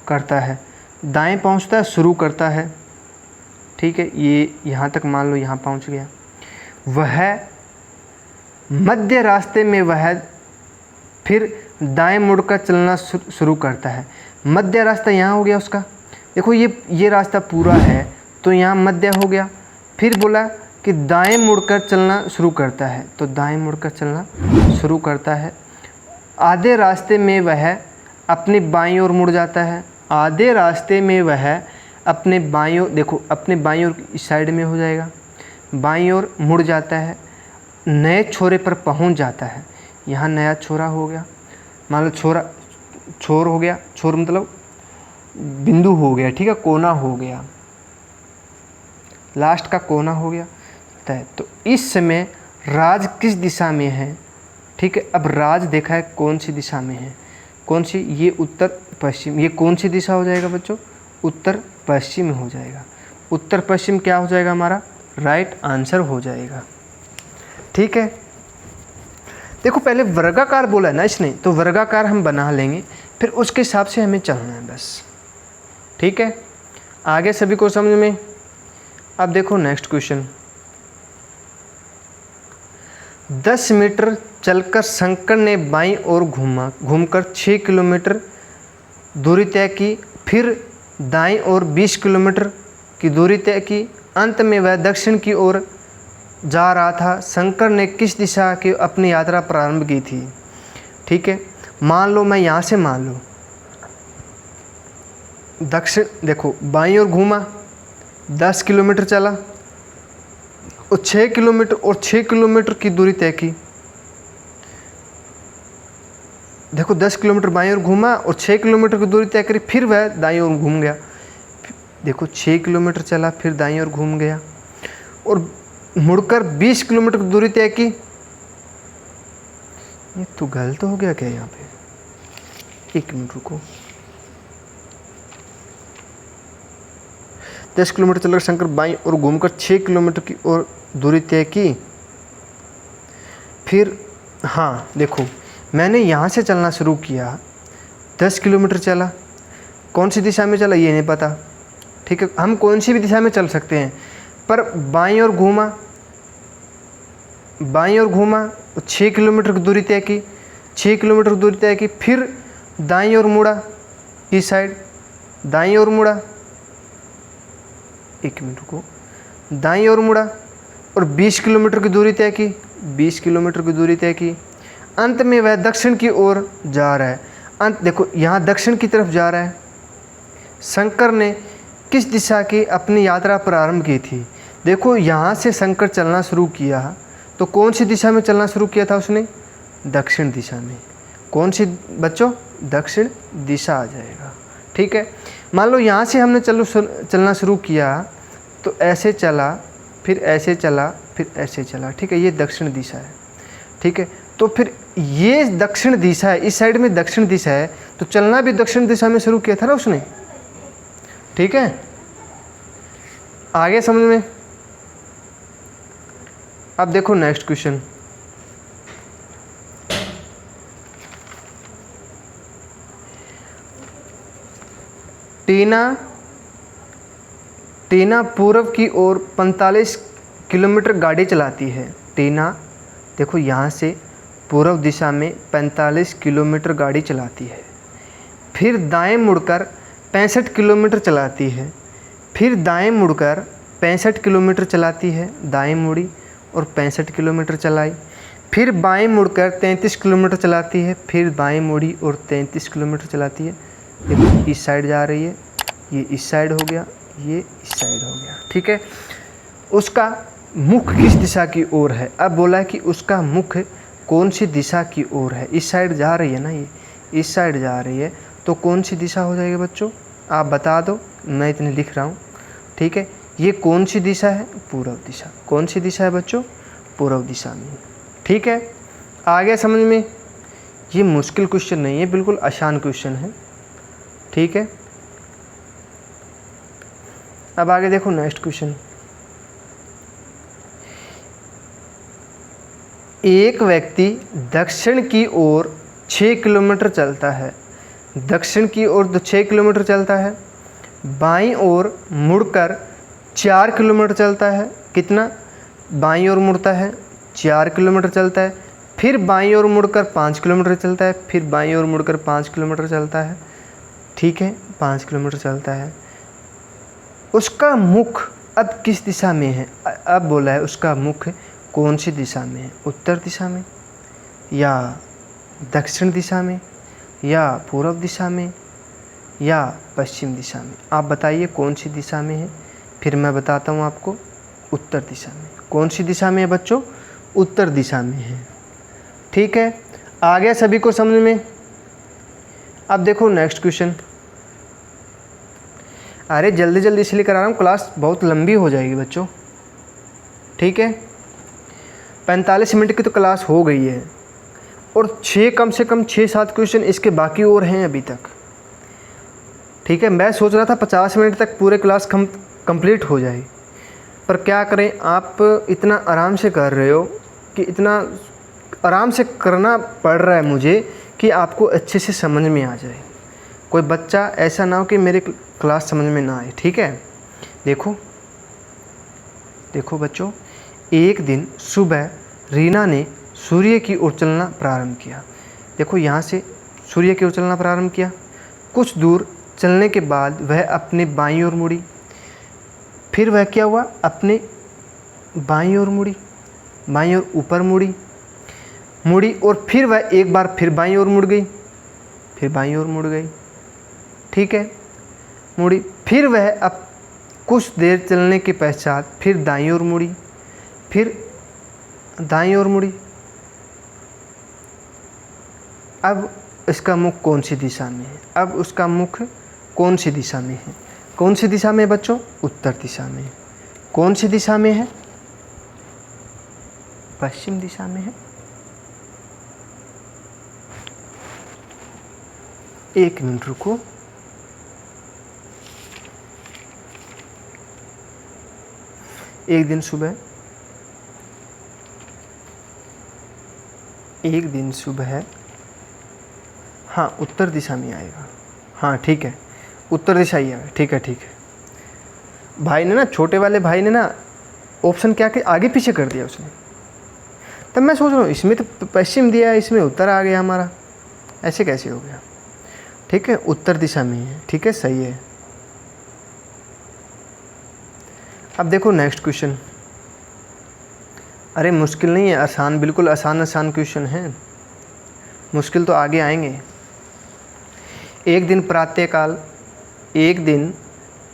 करता है, दाएं पहुंचता है, शुरू करता है, ठीक है। ये यहाँ तक मान लो यहाँ पहुंच गया। वह मध्य रास्ते में वह फिर दाएं मुड़कर चलना शुरू करता है। मध्य रास्ता यहाँ हो गया उसका। देखो ये रास्ता पूरा है तो यहाँ मध्य हो गया। फिर बोला कि दाएं मुड़कर चलना शुरू करता है, तो दाएं मुड़कर चलना शुरू करता है। आधे रास्ते में वह अपनी बाईं ओर मुड़ जाता है। आधे रास्ते में वह अपने बाईं ओर, देखो अपने बाईं ओर इस साइड में हो जाएगा, बाईं ओर मुड़ जाता है, नए छोरे पर पहुंच जाता है। यहाँ नया छोरा हो गया, मान लो छोर हो गया, छोर मतलब बिंदु हो गया, ठीक है, कोना हो गया, लास्ट का कोना हो गया तय। तो इस समय राज किस दिशा में है, ठीक है। अब राज देखा है कौन सी दिशा में है, कौन सी, ये उत्तर पश्चिम। ये कौन सी दिशा हो जाएगा बच्चों, उत्तर पश्चिम हो जाएगा। उत्तर पश्चिम क्या हो जाएगा हमारा, राइट आंसर हो जाएगा, ठीक है। देखो पहले वर्गाकार बोला है ना इसने, तो वर्गाकार हम बना लेंगे, फिर उसके हिसाब से हमें चलना है बस, ठीक है। आगे सभी को समझ में। अब देखो नेक्स्ट क्वेश्चन। 10 मीटर चलकर शंकर ने बाईं ओर घूमकर 6 किलोमीटर दूरी तय की। फिर दाईं ओर 20 किलोमीटर की दूरी तय की। अंत में वह दक्षिण की ओर जा रहा था। शंकर ने किस दिशा की अपनी यात्रा प्रारंभ की थी, ठीक है। मान लो मैं यहाँ से मान लो दक्षिण, देखो बाईं ओर घूमा, 10 किलोमीटर चला और 6 किलोमीटर की दूरी तय की। देखो 10 किलोमीटर बाईं ओर घूमा और 6 किलोमीटर की दूरी तय करी, फिर वह दाईं ओर घूम गया। देखो 6 किलोमीटर चला, फिर दाईं ओर घूम गया और मुड़कर 20 किलोमीटर की दूरी तय की। ये तो गलत हो गया क्या यहाँ पे, 1 मिनट रुको। 10 किलोमीटर चलकर शंकर बाईं ओर घूमकर 6 किलोमीटर की ओर दूरी तय की। फिर हाँ देखो मैंने यहाँ से चलना शुरू किया, 10 किलोमीटर चला, कौन सी दिशा में चला ये नहीं पता, ठीक है। हम कौन सी भी दिशा में चल सकते हैं, पर बाईं ओर घूमा, 6 किलोमीटर की दूरी तय की, 6 किलोमीटर की दूरी तय की। फिर दाईं ओर मुड़ा, इस साइड दाईं ओर मुड़ा, 1 मिनट को, दाईं ओर मुड़ा और 20 किलोमीटर की दूरी तय की, 20 किलोमीटर की दूरी तय की। अंत में वह दक्षिण की ओर जा रहा है। अंत देखो यहाँ दक्षिण की तरफ जा रहा है। शंकर ने किस दिशा की अपनी यात्रा प्रारंभ की थी। देखो यहाँ से शंकर चलना शुरू किया, तो कौन सी दिशा में चलना शुरू किया था उसने, दक्षिण दिशा में। कौन सी बच्चों, दक्षिण दिशा आ जाएगा, ठीक है। मान लो यहाँ से हमने चलना शुरू किया, तो ऐसे चला, फिर ऐसे चला, फिर ऐसे चला, ठीक है। ये दक्षिण दिशा है, ठीक है। तो फिर ये दक्षिण दिशा है, इस साइड में दक्षिण दिशा है, तो चलना भी दक्षिण दिशा में शुरू किया था ना उसने, ठीक है। आगे समझ में। अब देखो नेक्स्ट क्वेश्चन। टीना पूर्व की ओर 45 किलोमीटर गाड़ी चलाती है। टीना देखो यहाँ से पूर्व दिशा में 45 किलोमीटर गाड़ी चलाती है। फिर दाएं मुड़कर 65 किलोमीटर चलाती है। फिर दाएं मुड़कर 65 किलोमीटर चलाती है, दाएं मुड़ी और 65 किलोमीटर चलाई। फिर बाएं मुड़कर 33 किलोमीटर चलाती है, फिर बाएं मुड़ी और 33 किलोमीटर चलाती है। देखो इस साइड जा रही है, ये इस साइड हो गया, ये इस साइड हो गया, ठीक है। उसका मुख किस दिशा की ओर है। अब बोला है कि उसका मुख कौन सी दिशा की ओर है। इस साइड जा रही है ना, ये इस साइड जा रही है, तो कौन सी दिशा हो जाएगी बच्चों, आप बता दो, मैं इतनी लिख रहा हूँ, ठीक है। ये कौन सी दिशा है, पूर्व दिशा। कौन सी दिशा है बच्चों, पूर्व दिशा में, ठीक है। आगे समझ में। ये मुश्किल क्वेश्चन नहीं है, बिल्कुल आसान क्वेश्चन है, ठीक है। अब आगे देखो नेक्स्ट क्वेश्चन। एक व्यक्ति दक्षिण की ओर 6 किलोमीटर चलता है। दक्षिण की ओर 6 किलोमीटर चलता है। बाईं ओर मुड़कर 4 किलोमीटर चलता है। कितना, बाईं ओर मुड़ता है 4 किलोमीटर चलता है। फिर बाईं ओर मुड़कर 5 किलोमीटर चलता है। फिर बाईं ओर मुड़कर 5 किलोमीटर चलता है। ठीक है, 5 किलोमीटर चलता है। उसका मुख अब किस दिशा में है? अब बोला है उसका मुख कौन सी दिशा में है, उत्तर दिशा में या दक्षिण दिशा में या पूर्व दिशा में या पश्चिम दिशा में? आप बताइए कौन सी दिशा में है, फिर मैं बताता हूँ आपको। उत्तर दिशा में। कौन सी दिशा में है बच्चों? उत्तर दिशा में है। ठीक है, आ गया सभी को समझ में? अब देखो नेक्स्ट क्वेश्चन। अरे जल्दी जल्दी इसलिए करा रहा हूँ, क्लास बहुत लंबी हो जाएगी बच्चों। ठीक है, 45 मिनट की तो क्लास हो गई है और कम से कम 6-7 क्वेश्चन इसके बाकी और हैं अभी तक। ठीक है, मैं सोच रहा था 50 मिनट तक पूरे क्लास कंप्लीट हो जाए, पर क्या करें, आप इतना आराम से कर रहे हो कि इतना आराम से करना पड़ रहा है मुझे कि आपको अच्छे से समझ में आ जाए। कोई बच्चा ऐसा ना हो कि मेरे क्लास समझ में ना आए। ठीक है, देखो देखो बच्चों, एक दिन सुबह रीना ने सूर्य की ओर चलना प्रारंभ किया। देखो यहाँ से सूर्य की ओर चलना प्रारंभ किया। कुछ दूर चलने के बाद वह अपने बाईं ओर मुड़ी। फिर वह क्या हुआ? अपने बाईं ओर मुड़ी, बाईं ओर ऊपर मुड़ी और फिर वह एक बार फिर बाईं ओर मुड़ गई, फिर बाईं ओर मुड़ गई। ठीक है, मुड़ी। फिर वह अब कुछ देर चलने के पश्चात फिर दाईं ओर मुड़ी, फिर दाईं ओर मुड़ी। अब इसका मुख कौन सी दिशा में है? अब उसका मुख कौन सी दिशा में है? कौन सी दिशा में है बच्चों? उत्तर दिशा में। कौन सी दिशा में है? पश्चिम दिशा में है। एक मिनट रुको। एक दिन सुबह हाँ उत्तर दिशा में आएगा। हाँ ठीक है, उत्तर दिशा ही आएगा। ठीक है ठीक है। भाई ने ना, छोटे वाले भाई ने ना ऑप्शन क्या कि आगे पीछे कर दिया उसने। तब मैं सोच रहा हूँ इसमें तो पश्चिम दिया है, इसमें उत्तर आ गया हमारा, ऐसे कैसे हो गया? ठीक है, उत्तर दिशा में है। ठीक है, सही है। अब देखो नेक्स्ट क्वेश्चन। अरे मुश्किल नहीं है, आसान, बिल्कुल आसान क्वेश्चन है। मुश्किल तो आगे आएंगे। एक दिन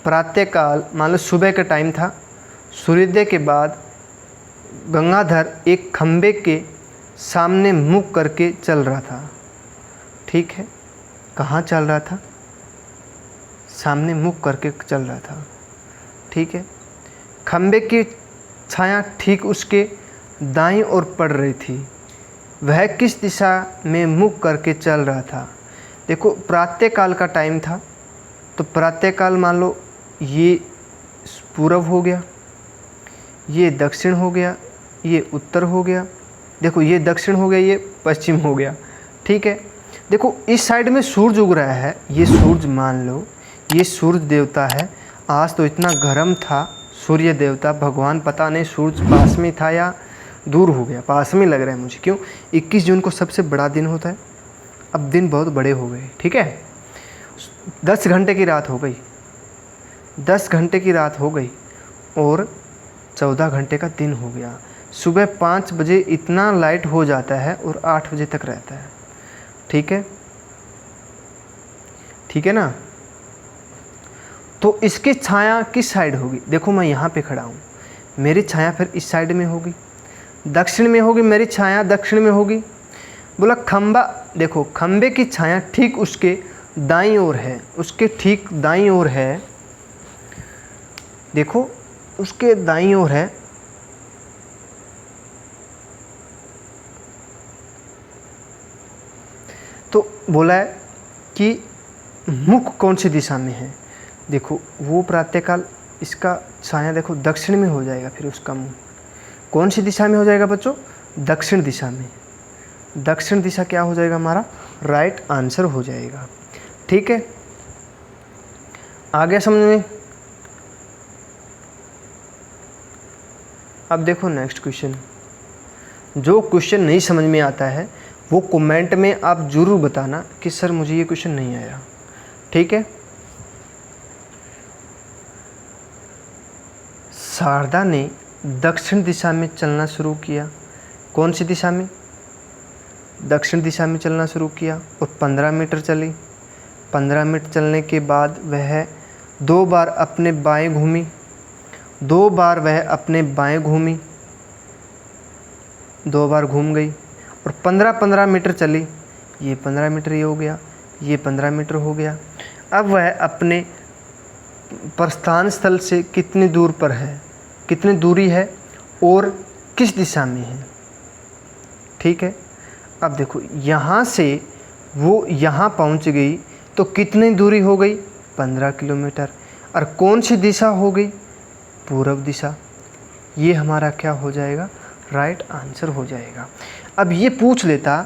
प्रातःकाल मान लो सुबह का टाइम था। सूर्योदय के बाद गंगाधर एक खंबे के सामने मुख करके चल रहा था। ठीक है, कहाँ चल रहा था? सामने मुख करके चल रहा था। ठीक है, खंबे की छाया ठीक उसके दाईं ओर पड़ रही थी। वह किस दिशा में मुख करके चल रहा था? देखो प्रातःकाल का टाइम था, तो प्रातःकाल मान लो ये पूर्व हो गया, ये दक्षिण हो गया, ये उत्तर हो गया। देखो ये दक्षिण हो गया, ये पश्चिम हो गया। ठीक है, देखो इस साइड में सूरज उग रहा है, ये सूरज मान लो ये सूरज देवता है। आज तो इतना गर्म था, सूर्य देवता भगवान, पता नहीं सूरज पास में था या दूर हो गया। पास में लग रहा है मुझे, क्यों? 21 जून को सबसे बड़ा दिन होता है। अब दिन बहुत बड़े हो गए। ठीक है, 10 घंटे की रात हो गई, 10 घंटे की रात हो गई और 14 घंटे का दिन हो गया। सुबह 5 बजे इतना लाइट हो जाता है और 8 बजे तक रहता है। ठीक है, ठीक है ना? तो इसकी छाया किस साइड होगी? देखो मैं यहाँ पे खड़ा हूँ, मेरी छाया फिर इस साइड में होगी, दक्षिण में होगी, मेरी छाया दक्षिण में होगी। बोला खंबा, देखो खंबे की छाया ठीक उसके दाईं ओर है, उसके ठीक दाईं ओर है। देखो उसके दाईं ओर है। तो बोला है कि मुख कौन सी दिशा में है? देखो वो प्रातःकाल, इसका छाया देखो दक्षिण में हो जाएगा, फिर उसका मुंह कौन सी दिशा में हो जाएगा बच्चों? दक्षिण दिशा में। दक्षिण दिशा क्या हो जाएगा हमारा? राइट आंसर हो जाएगा। ठीक है, आ गया समझ में? अब देखो नेक्स्ट क्वेश्चन। जो क्वेश्चन नहीं समझ में आता है वो कमेंट में आप ज़रूर बताना कि सर मुझे ये क्वेश्चन नहीं आया। ठीक है। शारदा ने दक्षिण दिशा में चलना शुरू किया। कौन सी दिशा में? दक्षिण दिशा में चलना शुरू किया और 15 मीटर चली। 15 मीटर चलने के बाद वह 2 बार अपने बाएं घूमी, 2 बार वह अपने बाएं घूमी, 2 बार घूम गई और 15-15 मीटर चली। ये 15 मीटर ये हो गया, ये 15 मीटर हो गया। अब वह अपने प्रस्थान स्थल से कितनी दूर पर है, कितनी दूरी है और किस दिशा में है। ठीक है। अब देखो यहाँ से वो यहाँ पहुँच गई तो कितनी दूरी हो गई? 15 किलोमीटर। और कौन सी दिशा हो गई? पूर्व दिशा। ये हमारा क्या हो जाएगा? राइट आंसर हो जाएगा। अब ये पूछ लेता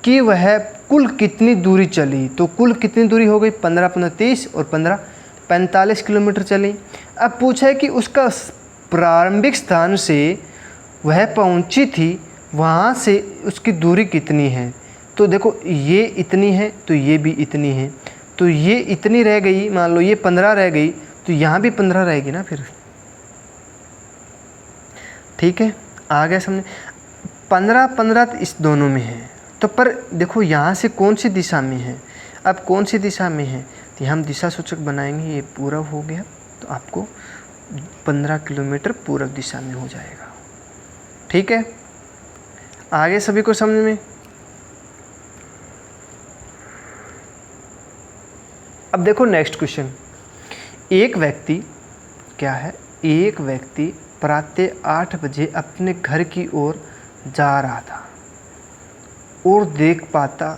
कि वह कुल कितनी दूरी चली, तो कुल कितनी दूरी हो गई? 15-15 30 और 15 45 किलोमीटर चली। अब पूछा है कि उसका प्रारंभिक स्थान से वह पहुंची थी, वहाँ से उसकी दूरी कितनी है। तो देखो ये इतनी है तो ये भी इतनी है, तो ये इतनी रह गई, मान लो ये 15 रह गई तो यहाँ भी 15 रहेगी ना फिर। ठीक है, आ गया समझ। 15-15 इस दोनों में है, तो पर देखो यहाँ से कौन सी दिशा में है। अब कौन सी दिशा में है तो हम दिशा सूचक बनाएंगे। ये पूर्व हो गया तो आपको 15 किलोमीटर पूर्व दिशा में हो जाएगा। ठीक है, आगे सभी को समझ में। अब देखो नेक्स्ट क्वेश्चन। एक व्यक्ति क्या है? एक व्यक्ति प्रातः 8 बजे अपने घर की ओर जा रहा था और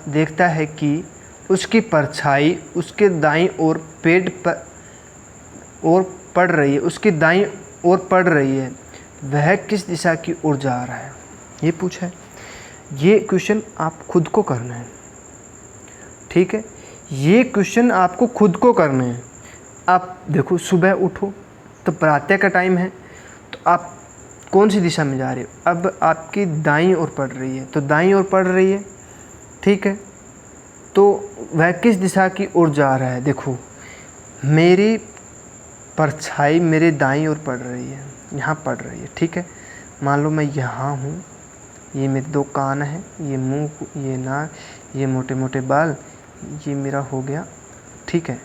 देखता है कि उसकी परछाई उसके दाईं ओर पेड़ पर और पड़ रही है, उसकी दाईं ओर पड़ रही है। वह किस दिशा की ओर जा रहा है, ये पूछा है। ये क्वेश्चन आप खुद को करना है। ठीक है, ये क्वेश्चन आपको खुद को करना है। आप देखो सुबह उठो तो प्रातः का टाइम है, तो आप कौन सी दिशा में जा रहे हो? अब आपकी दाईं ओर पड़ रही है, तो दाईं ओर पड़ रही है। ठीक है, तो वह किस दिशा की ओर जा रहा है? देखो मेरी परछाई मेरे दाईं ओर पड़ रही है, यहाँ पड़ रही है। ठीक है, मान लो मैं यहाँ हूँ, ये मेरे 2 कान हैं, ये मुंह, ये नाक, ये मोटे मोटे बाल, ये मेरा हो गया। ठीक है,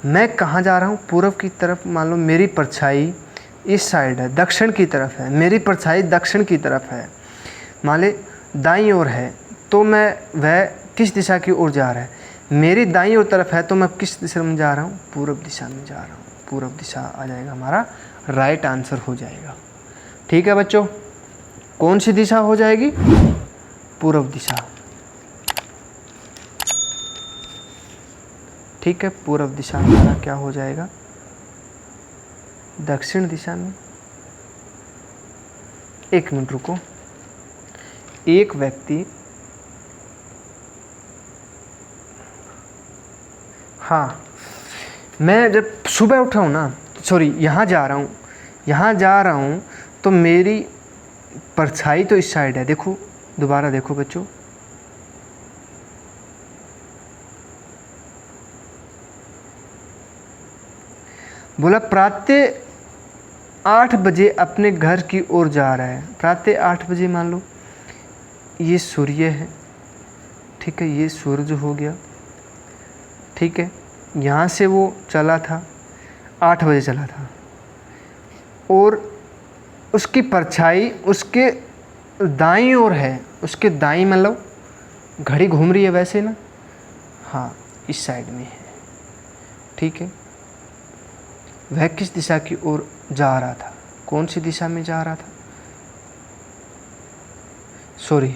मैं कहाँ जा रहा हूँ? पूर्व की तरफ। मान लो मेरी परछाई इस साइड है, दक्षिण की तरफ है, मेरी परछाई दक्षिण की तरफ है। मान ले दाईं ओर है, तो वह किस दिशा की ओर जा रहा है? मेरी दाईं ओर तरफ है, तो मैं किस दिशा में जा रहा हूँ? पूर्व दिशा में जा रहा हूँ। पूर्व दिशा आ जाएगा, हमारा राइट आंसर हो जाएगा। ठीक है बच्चों, कौन सी दिशा हो जाएगी? पूर्व दिशा। ठीक है, पूर्व दिशा हमारा क्या हो जाएगा? दक्षिण दिशा में। एक मिनट रुको। एक व्यक्ति, हाँ, मैं जब सुबह उठा हूँ ना, सॉरी यहाँ जा रहा हूँ तो मेरी परछाई तो इस साइड है। देखो दोबारा देखो बच्चों, बोला प्रातः 8 बजे अपने घर की ओर जा रहा है। प्रातः 8 बजे, मान लो ये सूर्य है। ठीक है, ये सूरज हो गया। ठीक है, यहाँ से वो चला था, 8 बजे चला था, और उसकी परछाई उसके दाईं ओर है। उसके दाईं मतलब घड़ी घूम रही है वैसे ना, हाँ इस साइड में है। ठीक है, वह किस दिशा की ओर जा रहा था? कौन सी दिशा में जा रहा था? सॉरी,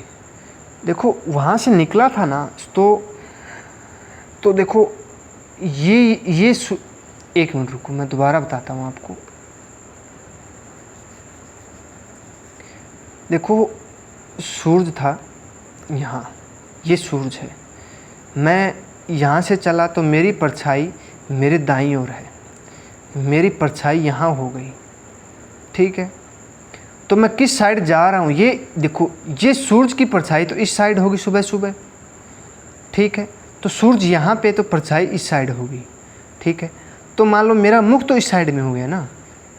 देखो वहाँ से निकला था ना, तो देखो ये एक मिनट रुको, मैं दोबारा बताता हूँ आपको। देखो सूरज था यहाँ, ये सूरज है। मैं यहाँ से चला तो मेरी परछाई मेरे दाईं ओर है, मेरी परछाई यहाँ हो गई। ठीक है, तो मैं किस साइड जा रहा हूँ? ये देखो, ये सूरज की परछाई तो इस साइड होगी सुबह सुबह। ठीक है, तो सूरज यहाँ पे तो परछाई इस साइड होगी। ठीक है। तो मान लो मेरा मुख तो इस साइड में हो गया ना,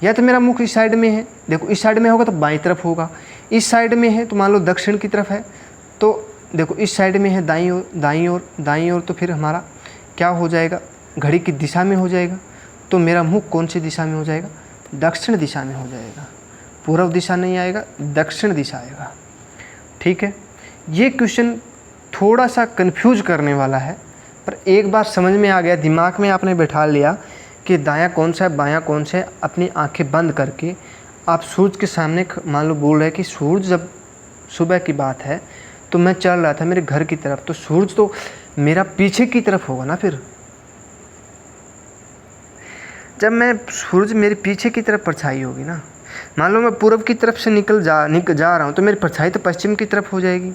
या तो मेरा मुख इस साइड में है, देखो इस साइड में होगा तो बाईं तरफ होगा, इस साइड में है तो मान लो दक्षिण की तरफ है, तो देखो इस साइड में है दाईं ओर, दाईं ओर, दाईं ओर, तो फिर हमारा क्या हो जाएगा, घड़ी की दिशा में हो जाएगा। तो मेरा मुख कौन सी दिशा में हो जाएगा, दक्षिण दिशा में हो जाएगा, पूर्व दिशा नहीं आएगा, दक्षिण दिशा आएगा। ठीक है, ये क्वेश्चन थोड़ा सा कंफ्यूज करने वाला है, पर एक बार समझ में आ गया, दिमाग में आपने बैठा लिया कि दायां कौन सा है बायां कौन सा है, अपनी आंखें बंद करके आप सूरज के सामने मान लो बोल रहे हैं कि सूरज, जब सुबह की बात है तो मैं चल रहा था मेरे घर की तरफ, तो सूरज तो मेरा पीछे की तरफ होगा ना। फिर जब मैं सूरज मेरे पीछे की तरफ परछाई होगी ना, मान लो मैं पूर्व की तरफ से निकल जा रहा हूँ तो मेरी परछाई तो पश्चिम की तरफ हो जाएगी।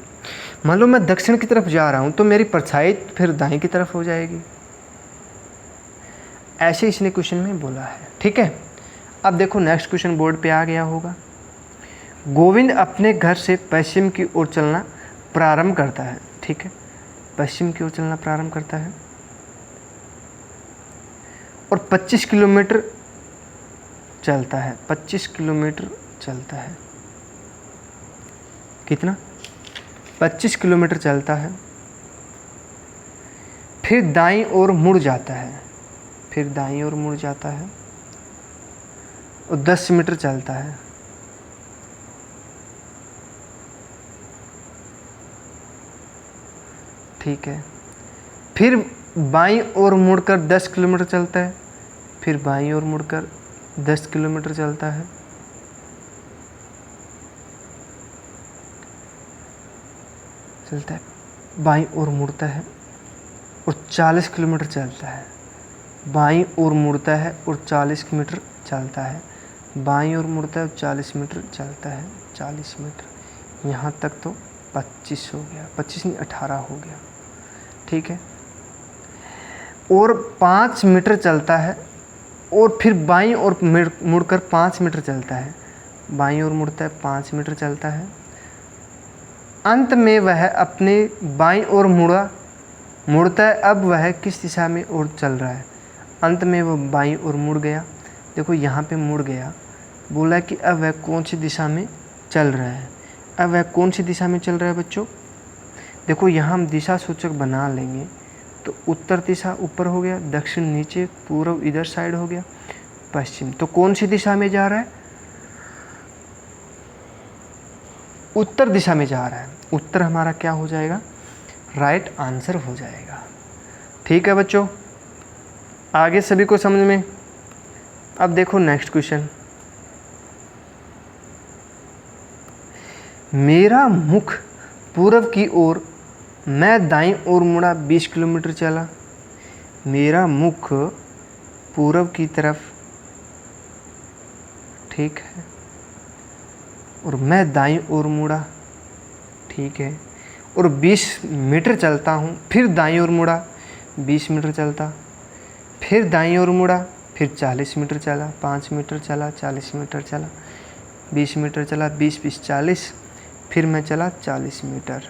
मान लो मैं दक्षिण की तरफ जा रहा हूँ तो मेरी परछाई फिर दाएं की तरफ हो जाएगी। ऐसे इसने क्वेश्चन में बोला है। ठीक है, अब देखो नेक्स्ट क्वेश्चन बोर्ड पे आ गया होगा। गोविंद अपने घर से पश्चिम की ओर चलना प्रारंभ करता है। ठीक है, पश्चिम की ओर चलना प्रारंभ करता है और 25 किलोमीटर चलता है, 25 किलोमीटर चलता है। कितना, 25 किलोमीटर चलता है। फिर दाईं ओर मुड़ जाता है, फिर दाईं ओर मुड़ जाता है और 10 मीटर चलता है। ठीक है, फिर बाईं ओर मुड़कर 10 किलोमीटर चलता है, फिर बाईं ओर मुड़कर 10 किलोमीटर चलता है। बाईं ओर मुड़ता है और 40 किलोमीटर चलता है। बाईं ओर मुड़ता है और 40 मीटर चलता है। बाईं ओर मुड़ता है और 40 मीटर चलता है। 40 मीटर, यहाँ तक तो 25 हो गया, 25 नहीं 18 हो गया। ठीक है, और 5 मीटर चलता है और फिर बाईं ओर मुड़कर 5 मीटर चलता है। बाईं ओर मुड़ता है, 5 मीटर चलता है। अंत में वह अपने बाईं ओर मुड़ता है। अब वह किस दिशा में ओर चल रहा है, अंत में वो बाईं ओर मुड़ गया। देखो यहाँ पे मुड़ गया, बोला कि अब वह कौन सी दिशा में चल रहा है। अब वह कौन सी दिशा में चल रहा है बच्चों, देखो यहाँ हम दिशा सूचक बना लेंगे तो उत्तर दिशा ऊपर हो गया, दक्षिण नीचे, पूर्व इधर साइड हो गया, पश्चिम। तो कौन सी दिशा में जा रहा है, उत्तर दिशा में जा रहा है। उत्तर हमारा क्या हो जाएगा, राइट आंसर हो जाएगा। ठीक है बच्चों, आगे सभी को समझ में। अब देखो नेक्स्ट क्वेश्चन, मेरा मुख पूर्व की ओर, मैं दाईं ओर मुड़ा 20 किलोमीटर चला। मेरा मुख पूर्व की तरफ, ठीक है, और मैं दाईं ओर मुड़ा, ठीक है, और 20 मीटर चलता हूँ। फिर दाईं ओर मुड़ा, 20 मीटर चलता, फिर दाईं ओर मुड़ा, फिर 40 मीटर चला, 5 मीटर चला, 40 मीटर चला, 20 मीटर चला, 20 40, फिर मैं चला 40 मीटर,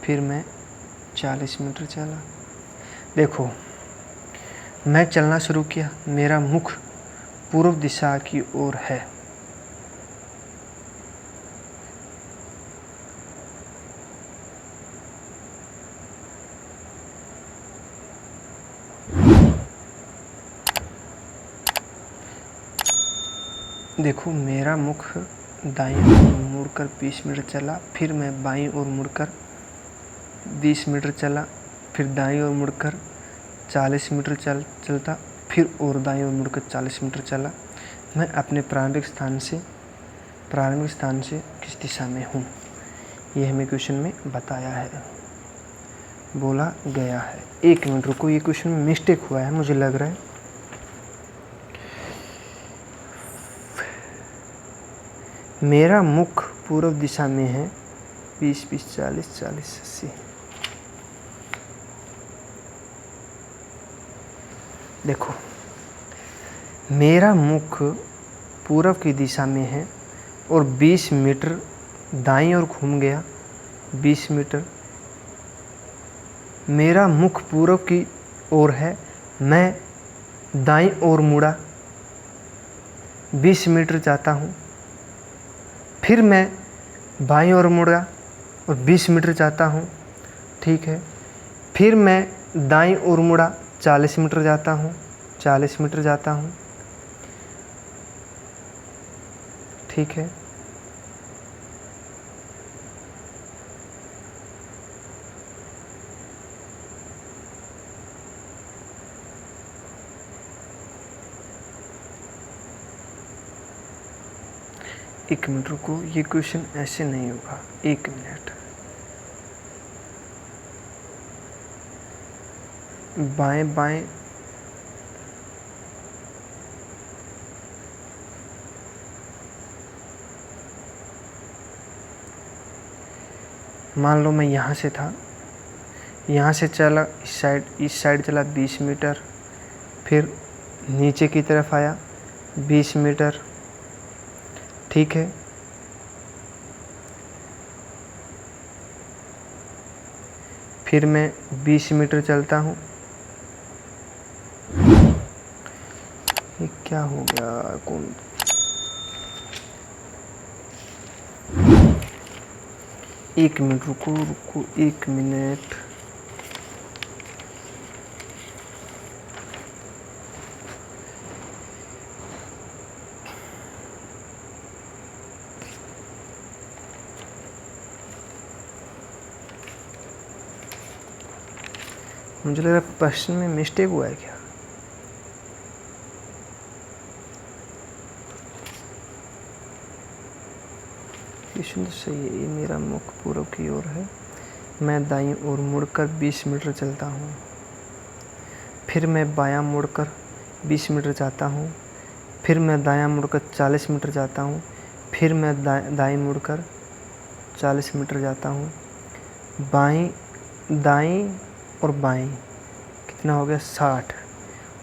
फिर मैं 40 मीटर चला। देखो मैं चलना शुरू किया, मेरा मुख पूर्व दिशा की ओर है। देखो मेरा मुख दाईं ओर मुड़कर 20 मीटर चला, फिर मैं बाईं ओर मुड़कर 20 मीटर चला, फिर दाईं ओर मुड़कर 40 मीटर चलता, फिर और दाईं ओर मुड़कर 40 मीटर चला। मैं अपने प्रारंभिक स्थान से किस दिशा में हूँ, ये हमें क्वेश्चन में बताया है, बोला गया है। 1 मिनट रुको, ये क्वेश्चन में मिस्टेक हुआ है मुझे लग रहा है। मेरा मुख पूर्व दिशा में है, 20 40 40 80। देखो मेरा मुख पूर्व की दिशा में है और 20 मीटर दाईं ओर घूम गया, 20 मीटर मेरा मुख पूर्व की ओर है, मैं दाईं ओर मुड़ा 20 मीटर जाता हूँ, फिर मैं बाईं ओर मुड़ा और 20 मीटर जाता हूँ, ठीक है। फिर मैं दाईं ओर मुड़ा 40 मीटर जाता हूँ, 40 मीटर जाता हूँ, ठीक है। एक मिनट रुको, ये क्वेश्चन ऐसे नहीं होगा, 1 मिनट। बाएं बाएं मान लो मैं यहाँ से था, यहाँ से चला इस साइड चला 20 मीटर, फिर नीचे की तरफ आया 20 मीटर, ठीक है। फिर मैं 20 मीटर चलता हूँ, ये क्या हो गया कौन, एक मिनट रुको, 1 मिनट। मुझे लग रहा है प्रश्न में मिस्टेक हुआ है क्या। क्वेश्चन तो सही है, ये मेरा मुख पूर्व की ओर है, मैं दाईं ओर मुड़कर 20 मीटर चलता हूँ, फिर मैं बायां मुड़कर 20 मीटर जाता हूँ, फिर मैं दायां मुड़कर 40 मीटर जाता हूँ, फिर मैं दाईं मुड़कर 40 मीटर जाता हूँ, दाईं और बाईं कितना हो गया 60,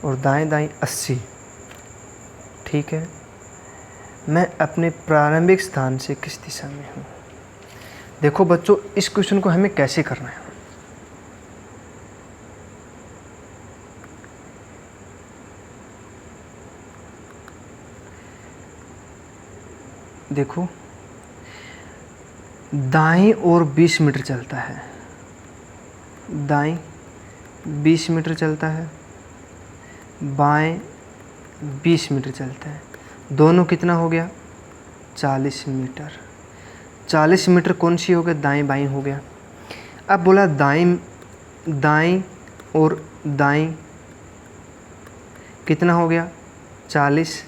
और दाएं 80, ठीक है। मैं अपने प्रारंभिक स्थान से किस दिशा में हूँ। देखो बच्चों, इस क्वेश्चन को हमें कैसे करना है। देखो, दाईं ओर 20 मीटर चलता है, दाईं 20 मीटर चलता है, बाएं 20 मीटर चलता है, दोनों कितना हो गया 40 मीटर। 40 मीटर कौन सी हो गया, दाएं बाएं हो गया। अब बोला दाएं और दाएं कितना हो गया 40,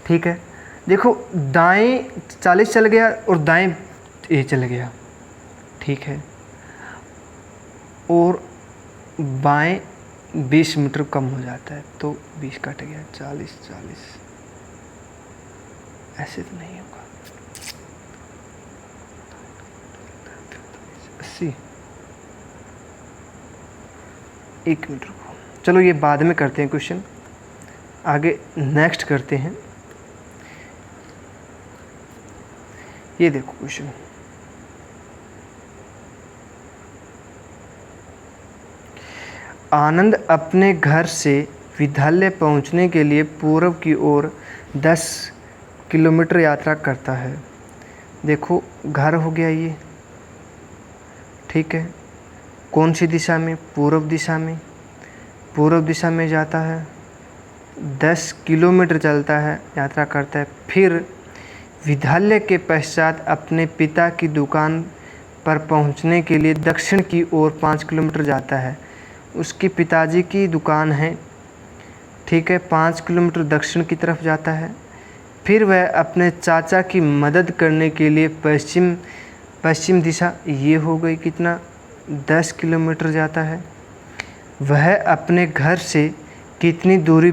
ठीक है। देखो दाएं 40 चल गया और दाएं ये चल गया, ठीक है, और बाएं 20 मीटर कम हो जाता है, तो 20 कट गया, 40 ऐसे तो नहीं होगा, 80। 1 मिनट रुको, चलो ये बाद में करते हैं क्वेश्चन, आगे नेक्स्ट करते हैं। ये देखो क्वेश्चन, आनंद अपने घर से विद्यालय पहुंचने के लिए पूर्व की ओर 10 किलोमीटर यात्रा करता है। देखो घर हो गया ये, ठीक है, कौन सी दिशा में, पूर्व दिशा में, पूर्व दिशा में जाता है, 10 किलोमीटर चलता है, यात्रा करता है, फिर विद्यालय के पश्चात अपने पिता की दुकान पर पहुंचने के लिए दक्षिण की ओर 5 किलोमीटर जाता है। उसके पिताजी की दुकान है, ठीक है, 5 किलोमीटर दक्षिण की तरफ जाता है। फिर वह अपने चाचा की मदद करने के लिए पश्चिम दिशा, ये हो गई कितना 10 किलोमीटर जाता है। वह अपने घर से कितनी दूरी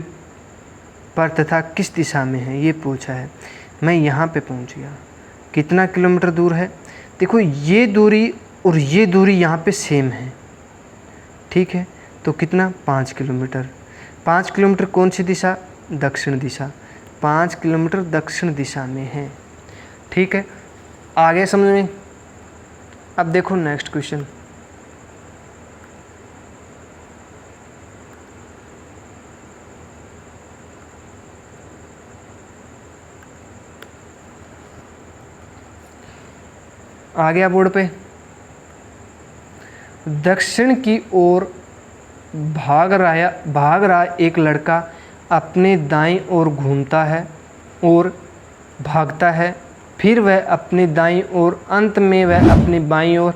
पर तथा किस दिशा में है, ये पूछा है। मैं यहाँ पे पहुँच गया, कितना किलोमीटर दूर है। देखो ये दूरी और ये दूरी यहाँ पे सेम है, ठीक है, तो कितना 5 किलोमीटर। 5 किलोमीटर कौन सी दिशा, दक्षिण दिशा, 5 किलोमीटर दक्षिण दिशा में है, ठीक है। आगे समझ में। अब देखो नेक्स्ट क्वेश्चन, आ गया बोर्ड पे। दक्षिण की ओर भाग रहा एक लड़का अपने दाईं ओर घूमता है और भागता है, फिर वह अपनी दाईं ओर, अंत में वह अपनी बाईं ओर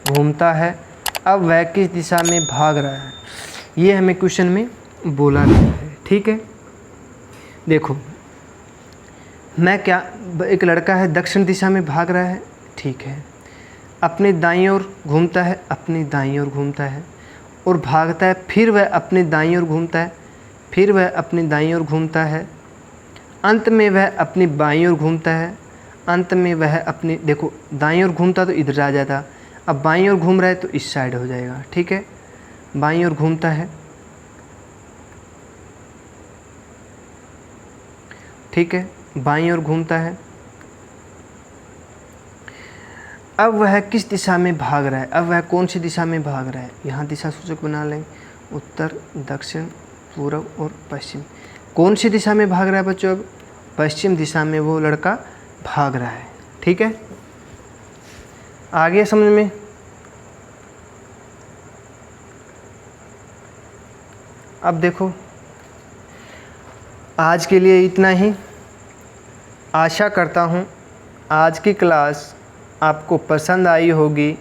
घूमता है। अब वह किस दिशा में भाग रहा है? ये हमें क्वेश्चन में बोला गया है। ठीक है, देखो एक लड़का है दक्षिण दिशा में भाग रहा है, ठीक है, अपनी दाईं ओर घूमता है, अपनी दाईं ओर घूमता है और भागता है, फिर वह अपनी दाईं ओर घूमता है, फिर वह अपनी दाईं ओर घूमता है, अंत में वह अपनी बाईं ओर घूमता है, अंत में वह अपनी, देखो दाईं ओर घूमता तो इधर आ जाता, अब बाईं ओर घूम रहा है तो इस साइड हो जाएगा। ठीक है, बाईं ओर घूमता है, ठीक है, बाईं ओर घूमता है। अब वह किस दिशा में भाग रहा है? अब वह कौन सी दिशा में भाग रहा है? यहाँ दिशा सूचक बना लें, उत्तर, दक्षिण, पूर्व और पश्चिम। कौन सी दिशा में भाग रहा है बच्चों? अब पश्चिम दिशा में वो लड़का भाग रहा है। ठीक है, आ गया समझ में? अब देखो, आज के लिए इतना ही। आशा करता हूँ आज की क्लास आपको पसंद आई होगी,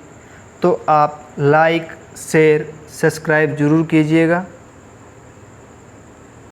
तो आप लाइक, शेयर, सब्सक्राइब ज़रूर कीजिएगा।